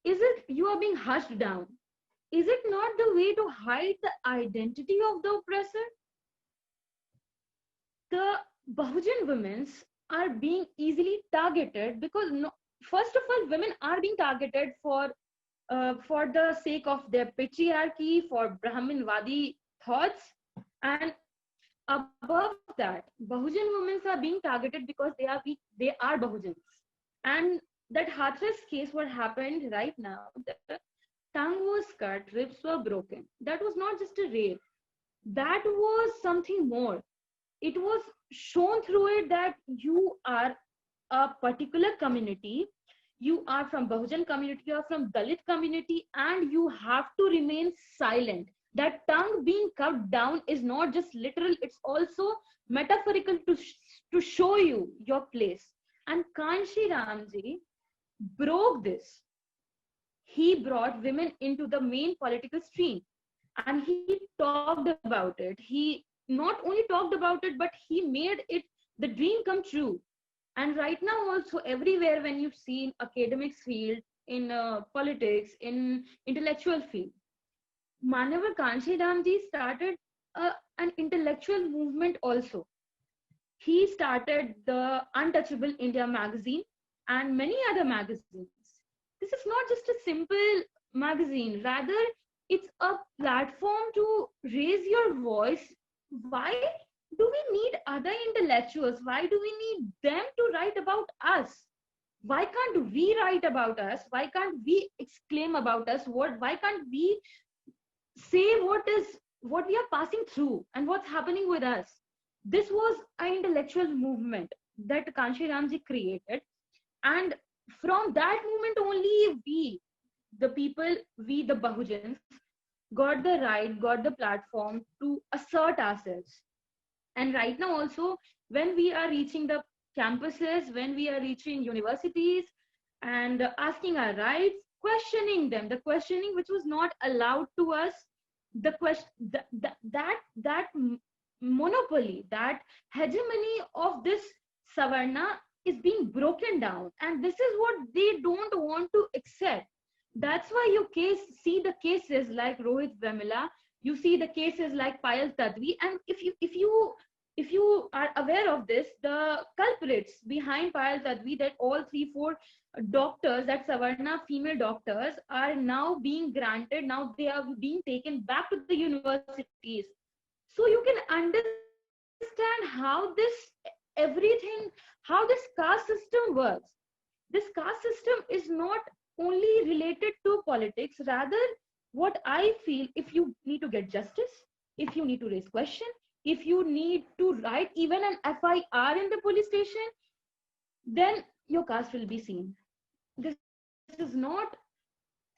is it you are being hushed down? Is it not the way to hide the identity of the oppressor? The Bahujan women are being easily targeted because, first of all, women are being targeted for the sake of their patriarchy, for Brahminwadi thoughts, and above that, Bahujan women are being targeted because they are Bahujans. And that Hathras case, what happened right now, the tongue was cut, ribs were broken. That was not just a rape. That was something more. It was shown through it that you are a particular community, you are from Bahujan community, you are from Dalit community, and you have to remain silent. That tongue being cut down is not just literal, it's also metaphorical to show you your place. And Kanshi Ramji broke this. He brought women into the main political stream, and he talked about it. He not only talked about it, but he made it the dream come true. And right now also, everywhere when you see in academics field, in politics, in intellectual field, Manavar Kanshi Ramji started an intellectual movement also. He started the Untouchable India magazine and many other magazines. This is not just a simple magazine, rather it's a platform to raise your voice. Why do we need other intellectuals? Why do we need them to write about us? Why can't we write about us? Why can't we exclaim about us? Why can't we say what we are passing through and what's happening with us? This was an intellectual movement that Kanshi Ramji created, and from that moment only we, the Bahujans, got the right, got the platform to assert ourselves. And right now also, when we are reaching the campuses, when we are reaching universities, and asking our rights, questioning them, the questioning which was not allowed to us, the question that monopoly, that hegemony of this Savarna is being broken down, and this is what they don't want to accept. That's why you see the cases like Rohit Vemula, you see the cases like Payal Tadvi, and if you are aware of this, the culprits behind Payal Tadvi, that all 3-4 doctors, that Savarna female doctors, are now being granted, now they are being taken back to the universities. So you can understand how this everything, how this caste system works. This caste system is not only related to politics, rather what I feel, if you need to get justice, if you need to raise question, if you need to write even an FIR in the police station, then your caste will be seen. This is not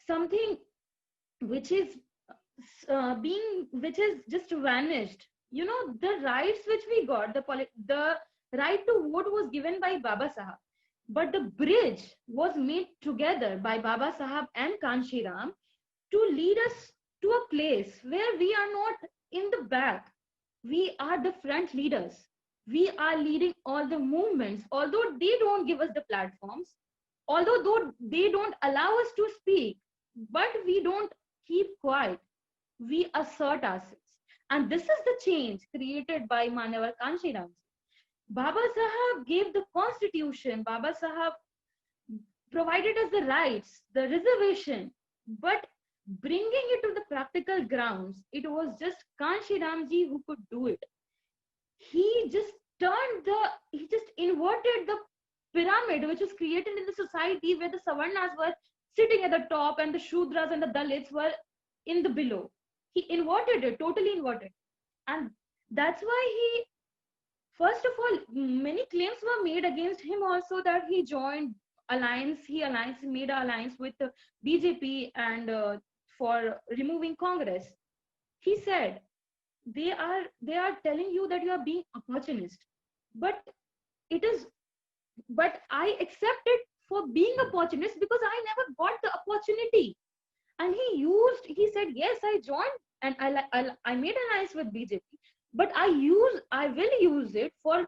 something which is which is just vanished. You know, the rights which we got, the right to vote was given by Baba Sahab, but the bridge was made together by Baba Sahab and Kanshi Ram to lead us to a place where we are not in the back. We are the front leaders. We are leading all the movements, although they don't give us the platforms, although they don't allow us to speak, but we don't keep quiet. We assert ourselves. And this is the change created by Manavar Kanshi Ram. Baba Sahab gave the constitution, Baba Sahab provided us the rights, the reservation, but bringing it to the practical grounds, it was just Kanshi Ramji who could do it. He just inverted the pyramid which was created in the society, where the Savarnas were sitting at the top and the Shudras and the Dalits were in the below. He inverted it, totally inverted. And that's why first of all, many claims were made against him also, that he joined alliance, he made an alliance with the BJP and for removing Congress. He said, they are telling you that you are being opportunist, but I accept it for being opportunist because I never got the opportunity. And he said, yes, I joined and I made an alliance with BJP, but I will use it for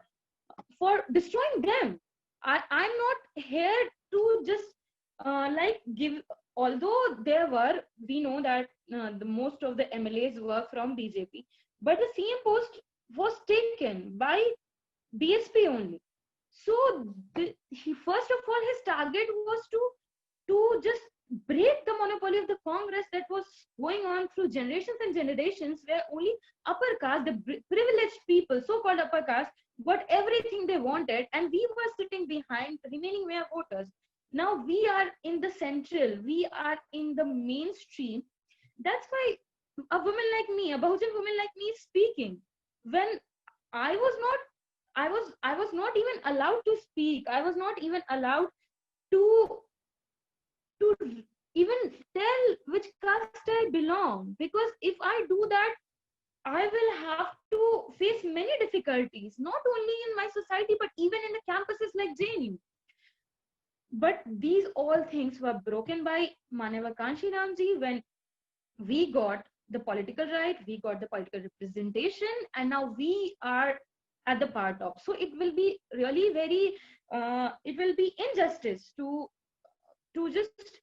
destroying them. I'm not here to just give, although we know that the most of the MLAs were from BJP, but the CM post was taken by BSP only. So he first of all, his target was to just break the monopoly of the Congress that was going on through generations and generations, where only upper caste, the privileged people, so-called upper caste, got everything they wanted, and we were sitting behind the remaining mere voters. Now we are in the central, we are in the mainstream. That's why a woman like me, a Bahujan woman like me, is speaking. When I was not even allowed to speak. I was not even allowed to even tell which caste I belong, because if I do that, I will have to face many difficulties, not only in my society, but even in the campuses like JNU. But these all things were broken by Manavar Kanshi Ramji when we got the political right, we got the political representation, and now we are at the power top. So it will be really very, it will be injustice to just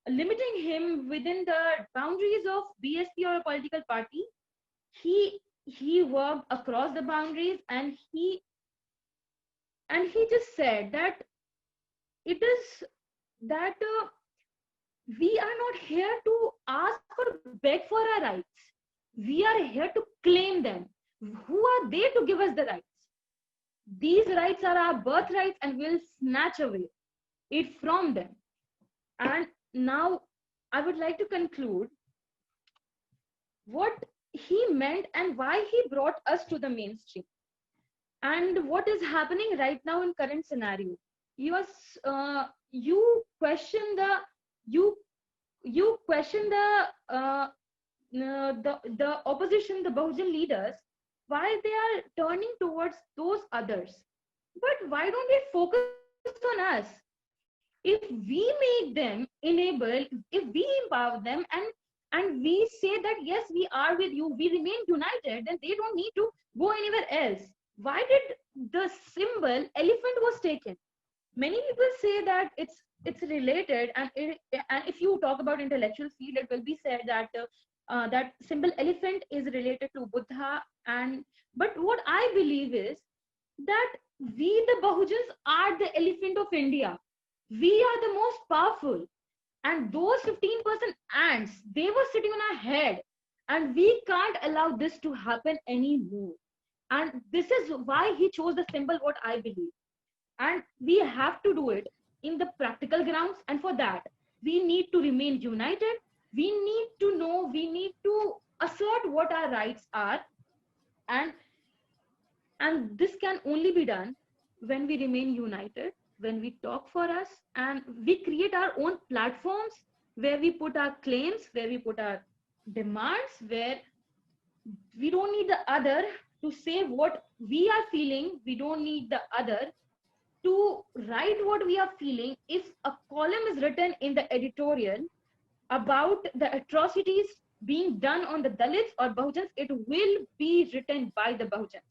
limiting him within the boundaries of BSP or a political party. He worked across the boundaries, and he just said that it is that we are not here to ask or beg for our rights. We are here to claim them. Who are they to give us the rights? These rights are our birthrights, and we'll snatch away it from them. And now I would like to conclude what he meant and why he brought us to the mainstream, and what is happening right now in current scenario. You question the opposition, the Bahujan leaders, why they are turning towards those others. But why don't they focus on us? if we make them enable, if we empower them, and we say that yes, we are with you, we remain united, then they don't need to go anywhere else. Why did the symbol elephant was taken? Many people say that it's related, and if you talk about intellectual field, it will be said that that symbol elephant is related to Buddha. And but what I believe is that we the Bahujans are the elephant of India. We are the most powerful, and those 15% ants, they were sitting on our head, and we can't allow this to happen anymore. And this is why he chose the symbol, what I believe. And we have to do it in the practical grounds, and for that we need to remain united. We need to know, we need to assert what our rights are, and this can only be done when we remain united, when we talk for us, and we create our own platforms where we put our claims, where we put our demands, where we don't need the other to say what we are feeling. We don't need the other to write what we are feeling. If a column is written in the editorial about the atrocities being done on the Dalits or Bahujans, it will be written by the Bahujans.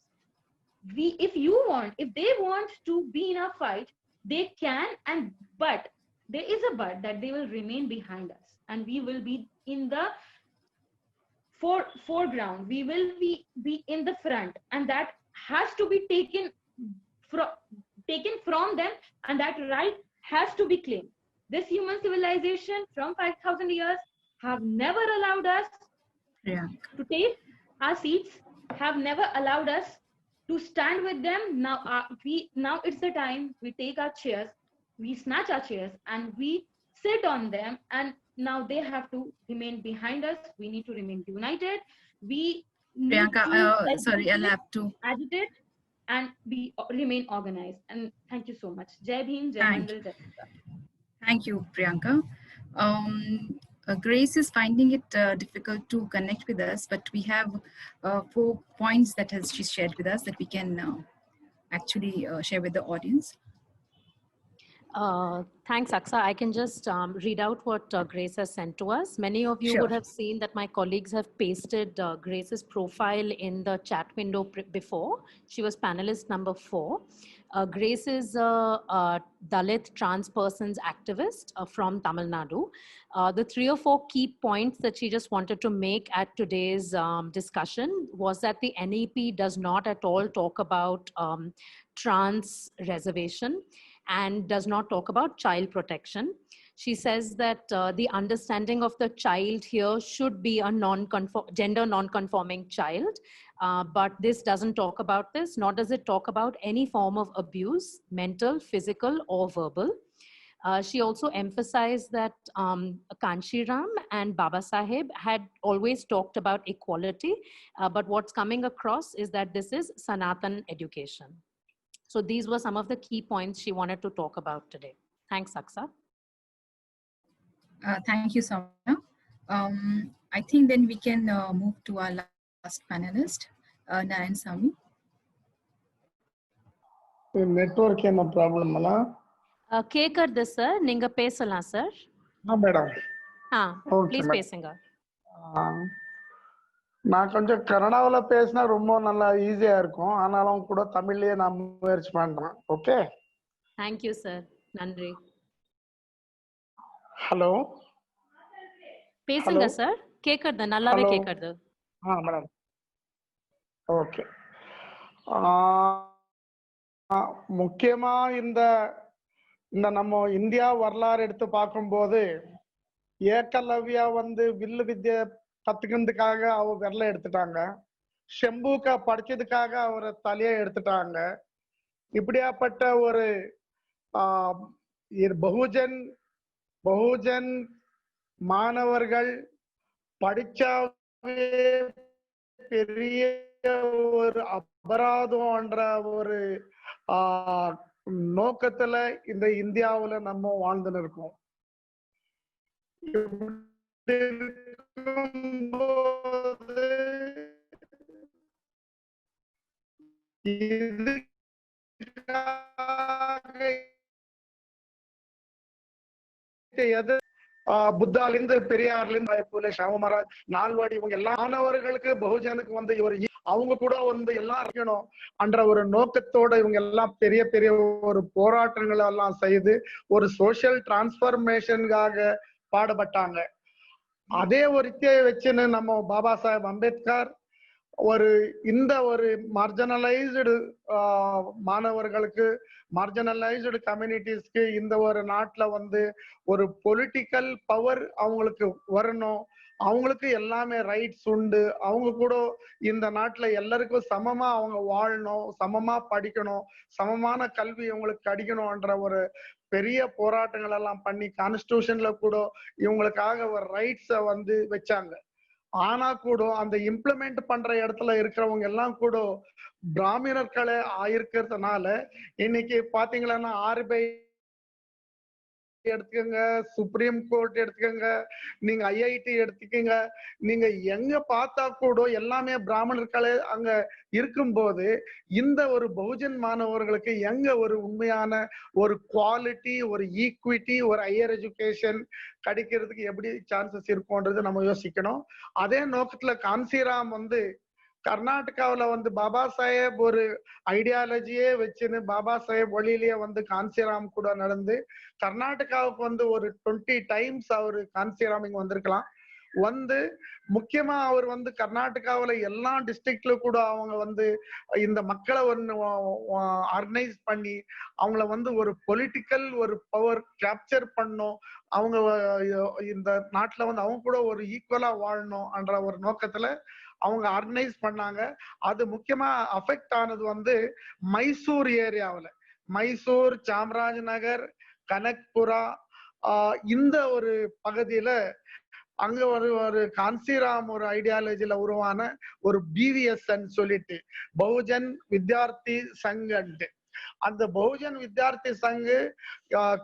If they want to be in a fight, they can, but there is a but, that they will remain behind us, and we will be in the foreground. We will be in the front, and that has to be taken from them, and that right has to be claimed. This human civilization from 5,000 years have never allowed us to take our seats, have never allowed us to stand with them. Now it's the time we take our chairs, we snatch our chairs, and we sit on them, and now they have to remain behind us. We need to remain united. We need Priyanka, sorry, I'll have to agitate and remain organized. And thank you so much. Jai Bhim, Jai Mandal, Jai Mata. Thank you, Priyanka. Grace is finding it difficult to connect with us, but we have 4 points that she's shared with us that we can actually share with the audience. Thanks, Aksa. I can just read out what Grace has sent to us. Many of you would have seen that my colleagues have pasted Grace's profile in the chat window before. She was panelist number 4. Grace is a Dalit trans persons activist from Tamil Nadu. The 3 or 4 key points that she just wanted to make at today's discussion was that the NEP does not at all talk about trans reservation and does not talk about child protection. She says that the understanding of the child here should be a gender non-conforming child, but this doesn't talk about this, nor does it talk about any form of abuse, mental, physical, or verbal. She also emphasized that Kanshiram and Baba Saheb had always talked about equality, but what's coming across is that this is Sanatan education. So these were some of the key points she wanted to talk about today. Thanks, Aksa. Thank you, Soumya. I think then we can move to our last panelist, Narayan Sami. Network என்ன problem அல கேக்குது sir, நீங்க பேசலாம் sir. Madam please பேசுங்க. நான் கொஞ்சம் கன்னடாவில பேசினா ரொம்ப நல்லா ஈஸியா இருக்கும், ஆனாலும் கூட தமிழ்லயே நான் முயற்சி பண்றேன். ஓகே, தேங்க் யூ சார், நன்றி. ஹலோ, பேசுங்க சார், கேக்குது, நல்லாவே கேக்குது. Madam okay. முக்கியமா இந்த நம்ம இந்தியா வரலாறு எடுத்து பார்க்கும்போது ஏகலவ்யா வில்லு வித்யா கத்துக்கிறதுக்காக அவ விரல எடுத்துட்டாங்க, ஷம்பூக்க படிச்சதுக்காக அவரை தலையை எடுத்துட்டாங்க. இப்படியாப்பட்ட ஒரு பகுஜன் மாணவர்கள் படிச்சாவே பெரிய ஒரு அபராதம்ன்ற ஒரு நோக்கத்துல இந்த இந்தியாவுல நம்ம வாழ்ந்துன்னு இருக்கோம். இதுக்காக இதுக்கு எது புத்தாலிருந்து பெரியார்லிருந்து புலே ஷாமராஜ் நால்வாடி இவங்க எல்லா மாணவர்களுக்கு பகுஜனுக்கு வந்து இவர் அவங்க கூட வந்து எல்லாம் இருக்கணும் என்ற ஒரு நோக்கத்தோட இவங்க எல்லாம் பெரிய பெரிய ஒரு போராட்டங்கள் எல்லாம் செய்து ஒரு சோசியல் டிரான்ஸ்பர்மேஷனுக்காக பாடுபட்டாங்க. அதே ஒரு இச்சையை வச்சுன்னு நம்ம பாபா சாஹேப் அம்பேத்கர் இந்த ஒரு மார்ஜினலைஸ்டு மாணவர்களுக்கு மார்ஜினலைஸ்டு கம்யூனிட்டிஸ்க்கு இந்த ஒரு நாட்டுல வந்து ஒரு பொலிட்டிக்கல் பவர் அவங்களுக்கு வரணும், அவங்களுக்கு எல்லாமே ரைட்ஸ் உண்டு, அவங்க கூட இந்த நாட்டுல எல்லாருக்கும் சமமா அவங்க வாழணும், சமமா படிக்கணும், சமமான கல்வி அவங்களுக்கு கிடைக்கணும்ன்ற ஒரு பெரிய போராட்டங்கள் எல்லாம் பண்ணி கான்ஸ்டிடியூஷன்ல கூட இவங்களுக்காக ஒரு ரைட்ஸ வந்து வச்சாங்க. ஆனா கூட அந்த இம்ப்ளிமெண்ட் பண்ற இடத்துல இருக்கிறவங்க எல்லாம் கூட பிராமணர்களே ஆயிருக்கிறதுனால இன்னைக்கு பாத்தீங்கன்னா RBI எடுத்துக்கோங்க, சுப்ரீம் கோர்ட் எடுத்துக்கோங்க, நீங்க IIT எடுத்துக்கோங்க, நீங்க எங்க பார்த்தா கூட எல்லாமே பிராமணர்களே அங்க இருக்கும்போது இந்த ஒரு பகுஜன் மாணவர்களுக்கு எங்க ஒரு உண்மையான ஒரு குவாலிட்டி, ஒரு ஈக்விட்டி, ஒரு ஹையர் எஜுகேஷன் கிடைக்கிறதுக்கு எப்படி சான்சஸ் இருக்கும்ன்றது நம்ம யோசிக்கணும். அதே நோக்கத்துல காஞ்சிராம் வந்து கர்நாடகாவில வந்து பாபா சாஹேப் ஒரு ஐடியாலஜியே வச்சுன்னு பாபா சாஹேப் வழியிலேயே வந்து காஞ்சிராம் கூட நடந்து கர்நாடகாவுக்கு வந்து ஒரு 20 டைம்ஸ் அவரு காஞ்சிராம் இங்க வந்திருக்கலாம். வந்து முக்கியமா அவர் வந்து கர்நாடகாவில எல்லா டிஸ்ட்ரிக்ட்ல கூட அவங்க வந்து இந்த மக்களை ஒன்று ஆர்கனைஸ் பண்ணி அவங்கள வந்து ஒரு பொலிட்டிக்கல் ஒரு பவர் கேப்சர் பண்ணும், அவங்க இந்த நாட்டுல வந்து அவங்க கூட ஒரு ஈக்குவலா வாழணும் என்ற ஒரு நோக்கத்துல அவங்க ஆர்கனைஸ் பண்ணாங்க. அது முக்கியமா அஃபெக்ட் ஆனது வந்து மைசூர் ஏரியாவில், மைசூர், சாமராஜ் நகர், கனக்புரா இந்த ஒரு பகுதியில அங்க ஒரு காஞ்சிராம் ஒரு ஐடியாலஜில உருவான ஒரு BVS சொல்லிட்டு பகுஜன் வித்யார்த்தி சங்கு, அந்த பகுஜன் வித்யார்த்தி சங்கு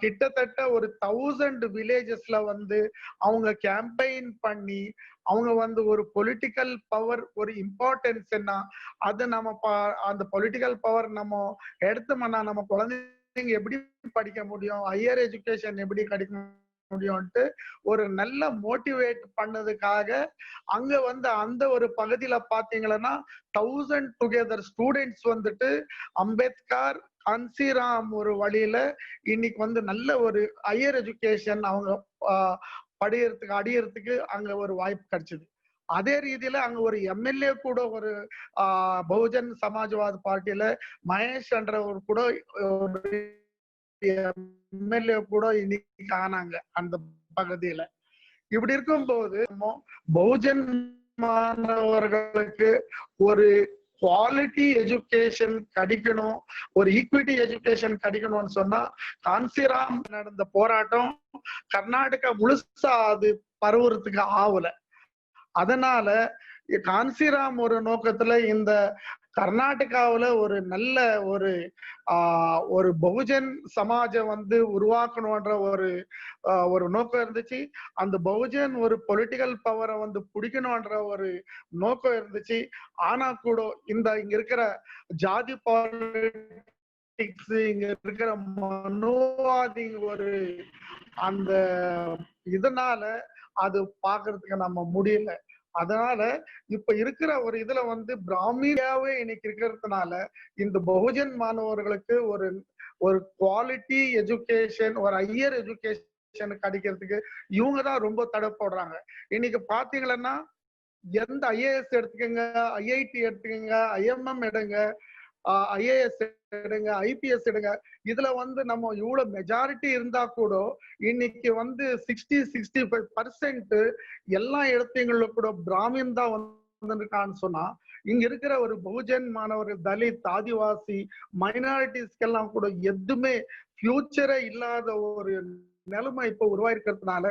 கிட்டத்தட்ட ஒரு 1000 வில்லேஜஸ்ல வந்து அவங்க கேம்பெயின் பண்ணி அவங்க வந்து ஒரு பொலிட்டிக்கல் பவர் ஒரு இம்பார்ட்டன்ஸ் என்ன அது நம்ம அந்த பொலிட்டிக்கல் பவர் நம்ம எடுத்தோம்னா நம்ம குழந்தைங்க எப்படி படிக்க முடியும், ஹையர் எஜுகேஷன் எப்படி கிடைக்க முடியும்ட்டு ஒரு நல்ல மோட்டிவேட் பண்ணதுக்காக அங்க வந்து அந்த ஒரு பகுதியில பாத்தீங்கன்னா 1000 டுகெதர் ஸ்டூடெண்ட்ஸ் வந்துட்டு அம்பேத்கர் காஞ்சிராம் ஒரு வழியில இன்னைக்கு வந்து நல்ல ஒரு ஹையர் எஜுகேஷன் அவங்க அடியறதுக்கு அங்க ஒரு வாய்ப்பு கிடைச்சது. அதே ரீதியில அங்க ஒரு MLA கூட ஒரு பகுஜன் சமாஜ்வாத் பார்ட்டியில மகேஷ் என்ற ஒரு கூட MLA கூட இன்னைக்கு ஆனாங்க அந்த பகுதியில. இப்படி இருக்கும்போது பகுஜன் மாணவர்களுக்கு ஒரு குவாலிட்டி எஜுகேஷன் கிடைக்கணும், ஒரு ஈக்விட்டி எஜுகேஷன் கிடைக்கணும்னு சொன்னா காஞ்சிராம் நடந்த போராட்டம் கர்நாடகா முழுசா அது பரவுறதுக்கு ஆகல. அதனால காஞ்சிராம் ஒரு நோக்கத்துல இந்த கர்நாடகாவுல ஒரு நல்ல ஒரு பகுஜன் சமாஜம் வந்து உருவாக்கணும்ன்ற ஒரு நோக்கம் இருந்துச்சு. அந்த பகுஜன் ஒரு பொலிட்டிக்கல் பவரை வந்து பிடிக்கணும்ன்ற ஒரு நோக்கம் இருந்துச்சு. ஆனா கூட இங்க இருக்கிற ஜாதி பாலிடிக்ஸ், இங்க இருக்கிற மனோவாதி ஒரு அந்த இதனால அது பாக்குறதுக்கு நம்ம முடியல. அதனால இப்ப இருக்கிற ஒரு இதுல வந்து பிராமியாவே இன்னைக்கு இருக்கிறதுனால இந்த பகுஜன் மாணவர்களுக்கு ஒரு குவாலிட்டி எஜுகேஷன், ஒரு ஹையர் எஜுகேஷன் கிடைக்கிறதுக்கு இவங்க தான் ரொம்ப தடை போடுறாங்க. இன்னைக்கு பாத்தீங்கன்னா எந்த IAS எடுத்துக்கங்க, IIT எடுத்துக்கங்க, IMM எடுங்க, IAS எடுங்க, IPS எடுங்க, இதுல வந்து நம்ம இவ்வளவு மெஜாரிட்டி இருந்தா கூட இன்னைக்கு வந்து 60-65% எல்லா இடத்துங்களும் கூட பிராமின் தான் வந்திருக்கான்னு சொன்னா இங்க இருக்கிற ஒரு பகுஜன் மாணவர்கள், தலித், ஆதிவாசி, மைனாரிட்டிஸ்க்கெல்லாம் கூட எதுவுமே ஃபியூச்சரே இல்லாத ஒரு நிலைமை இப்ப உருவாயிருக்கிறதுனால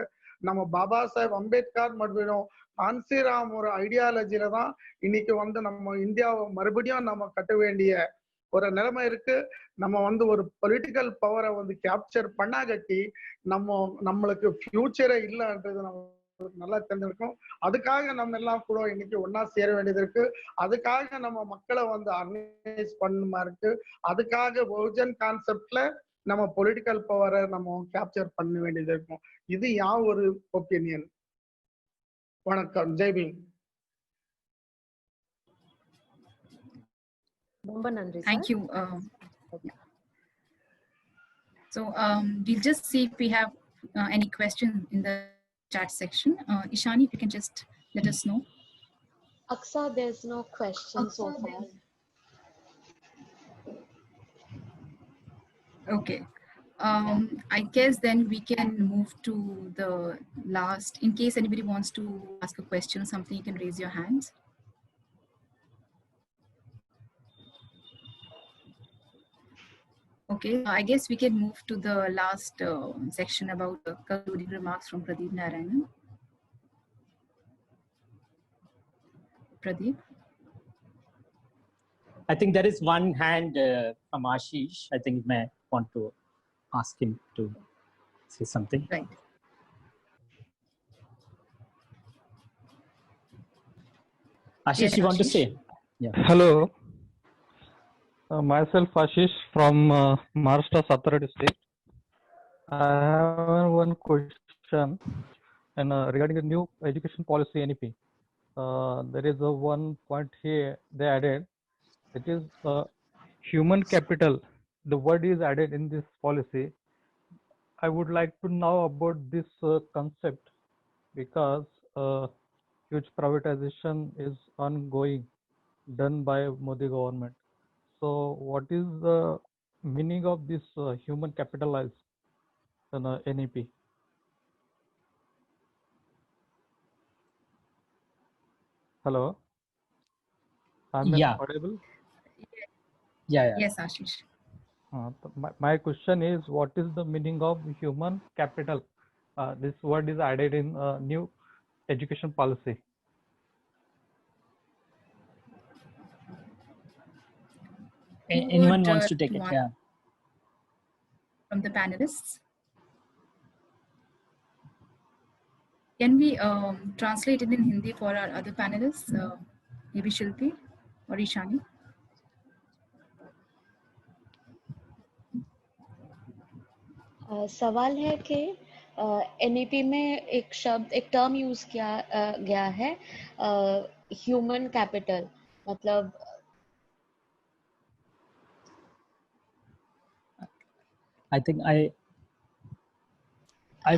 நம்ம பாபா சாஹேப் அம்பேத்கர் மற்றும் காஞ்சிராம் ஒரு ஐடியாலஜில தான் இன்னைக்கு வந்து நம்ம இந்தியாவை மறுபடியும் நம்ம கட்ட வேண்டிய ஒரு நிலைமை இருக்கு. நம்ம வந்து ஒரு பொலிட்டிக்கல் பவரை வந்து கேப்சர் பண்ணாகட்டி நம்மளுக்கு ஃபியூச்சரே இல்லைன்றது நம்ம நல்லா தெரிஞ்சிருக்கும். அதுக்காக நம்ம எல்லாம் கூட இன்னைக்கு ஒன்னா சேர வேண்டியது இருக்கு. அதுக்காக நம்ம மக்களை வந்து ஆர்கனைஸ் பண்ணுமா இருக்கு. அதுக்காக பகுஜன் கான்செப்ட்ல நம்ம பொலிட்டிக்கல் பவரை நம்ம கேப்சர் பண்ண வேண்டியது இருக்கும். இது யான் ஒரு ஒப்பீனியன். வணக்கம். ஜெய்பீம். ரொம்ப நன்றி Thank sir. you. So we'll just see if we have any questions in the chat section. Ishani, if you can just let us know. Aksa, there's no question so far. Okay. I guess then we can move to the last. In case anybody wants to ask a question or something, you can raise your hands. Okay, I guess we can move to the last section about the concluding remarks from Pradeep Narayanan. Pradeep? I think there is one hand from Ashish. I think may want to ask him to say something. Right. Ashish, Yes, you want to Ashish. say? Yeah. Hello, myself Ashish from Maharashtra Satara district. I have one question and regarding the new education policy NEP. There is a one point here they added. It is human capital. The word is added in this policy. I would like to know about this concept because huge privatization is ongoing, done by Modi government. So what is the meaning of this human capitalized NEP? Hello, I'm Yeah. audible. Yeah. Yes, Ashish. My question is, what is the meaning of human capital? This word is added in new education policy. Anyone wants to take it? Yeah. From the panelists? Can we translate it in Hindi for our other panelists? Maybe Shilpi or Ishani? सवाल है कि NEP में एक शब्द एक term use किया गया है ह्यूमन कैपिटल मतलब I think I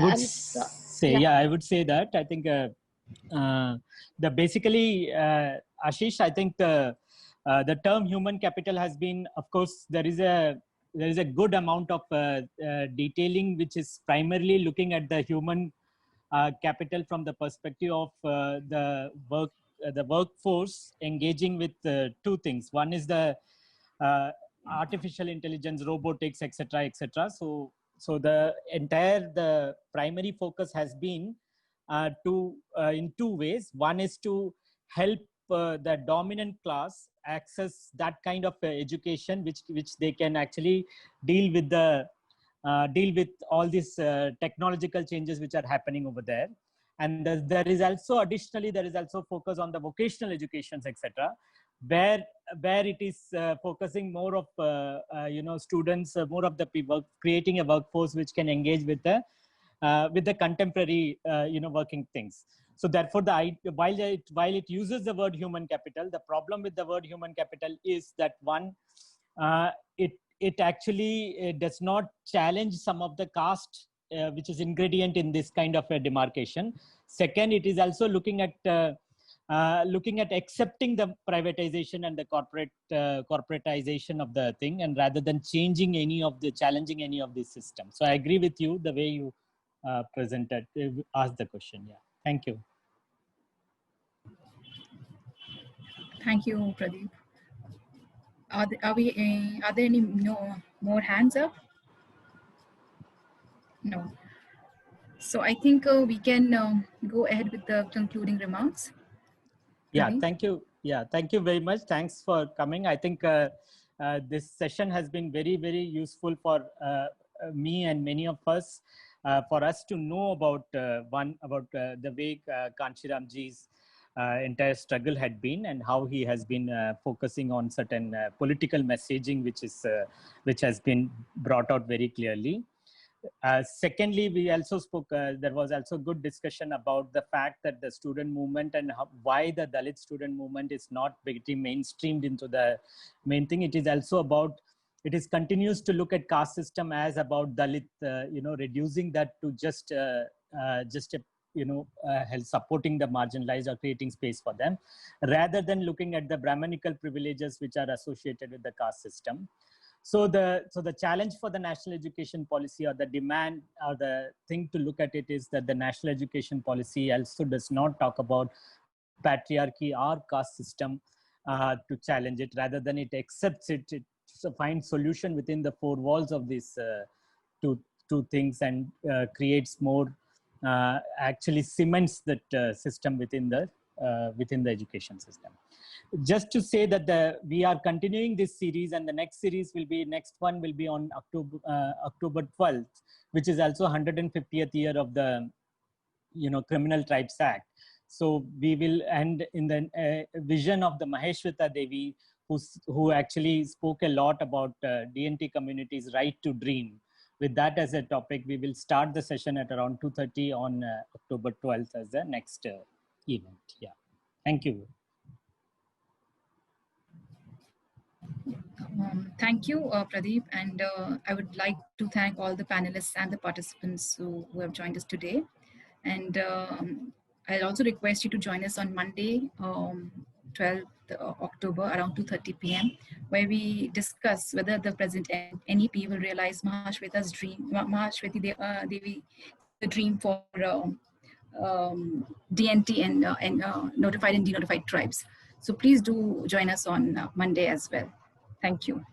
would say, yeah. I would say that I think the basically Ashish, I think the term human capital has been, of course, there is a good amount of detailing which is primarily looking at the human capital from the perspective of the workforce engaging with two things. One is the artificial intelligence, robotics, etc. So the primary focus has been in two ways. One is to help the dominant class access that kind of education which they can actually deal with all these technological changes which are happening over there. And there is also focus on the vocational educations, etc., where it is focusing more of students, more of the people, creating a workforce which can engage with the contemporary working things. So therefore, while it uses the word human capital, the problem with the word human capital is that one, it actually does not challenge some of the caste which is ingredient in this kind of a demarcation. Second, it is also looking at accepting the privatization and the corporatization of the thing, and rather than challenging any of these systems. So I agree with you the way you presented, asked the question. Yeah, thank you. Thank you, Pradeep. Are there any more hands up? No. So I think we can go ahead with the concluding remarks. Yeah, Pradeep? thank you. Yeah, thank you very much. Thanks for coming. I think this session has been very, very useful for me and many of us, for us to know about the way Kanshiramji's entire struggle had been, and how he has been focusing on certain political messaging, which has been brought out very clearly. Secondly, we also spoke, there was also good discussion about the fact that the student movement and why the Dalit student movement is not getting mainstreamed into the main thing. It is also about, it is continues to look at caste system as about Dalit, reducing that to just supporting the marginalized or creating space for them, rather than looking at the Brahmanical privileges which are associated with the caste system. So the challenge for the national education policy, or the demand, or the thing to look at it, is that the national education policy also does not talk about patriarchy or caste system to challenge it, rather than it accepts it, it finds solution within the four walls of these two things, and creates more, actually cements that system within the education system. Just to say that we are continuing this series, and the next one will be on October 12th, which is also 150th year of the Criminal Tribes Act. So we will end in the vision of the Maheshweta Devi, who actually spoke a lot about DNT community's right to dream. With that as a topic, we will start the session at around 2:30 on October 12th as the next event. Yeah, thank you. Thank you, Pradeep, and I would like to thank all the panelists and the participants who have joined us today. And I'll also request you to join us on Monday, 12th October around 2:30 p.m., where we discuss whether the present NEP will realize Mahashweta's dream, Mahashweti Devi, the dream for DNT and notified and denotified tribes. So please do join us on Monday as well. Thank you.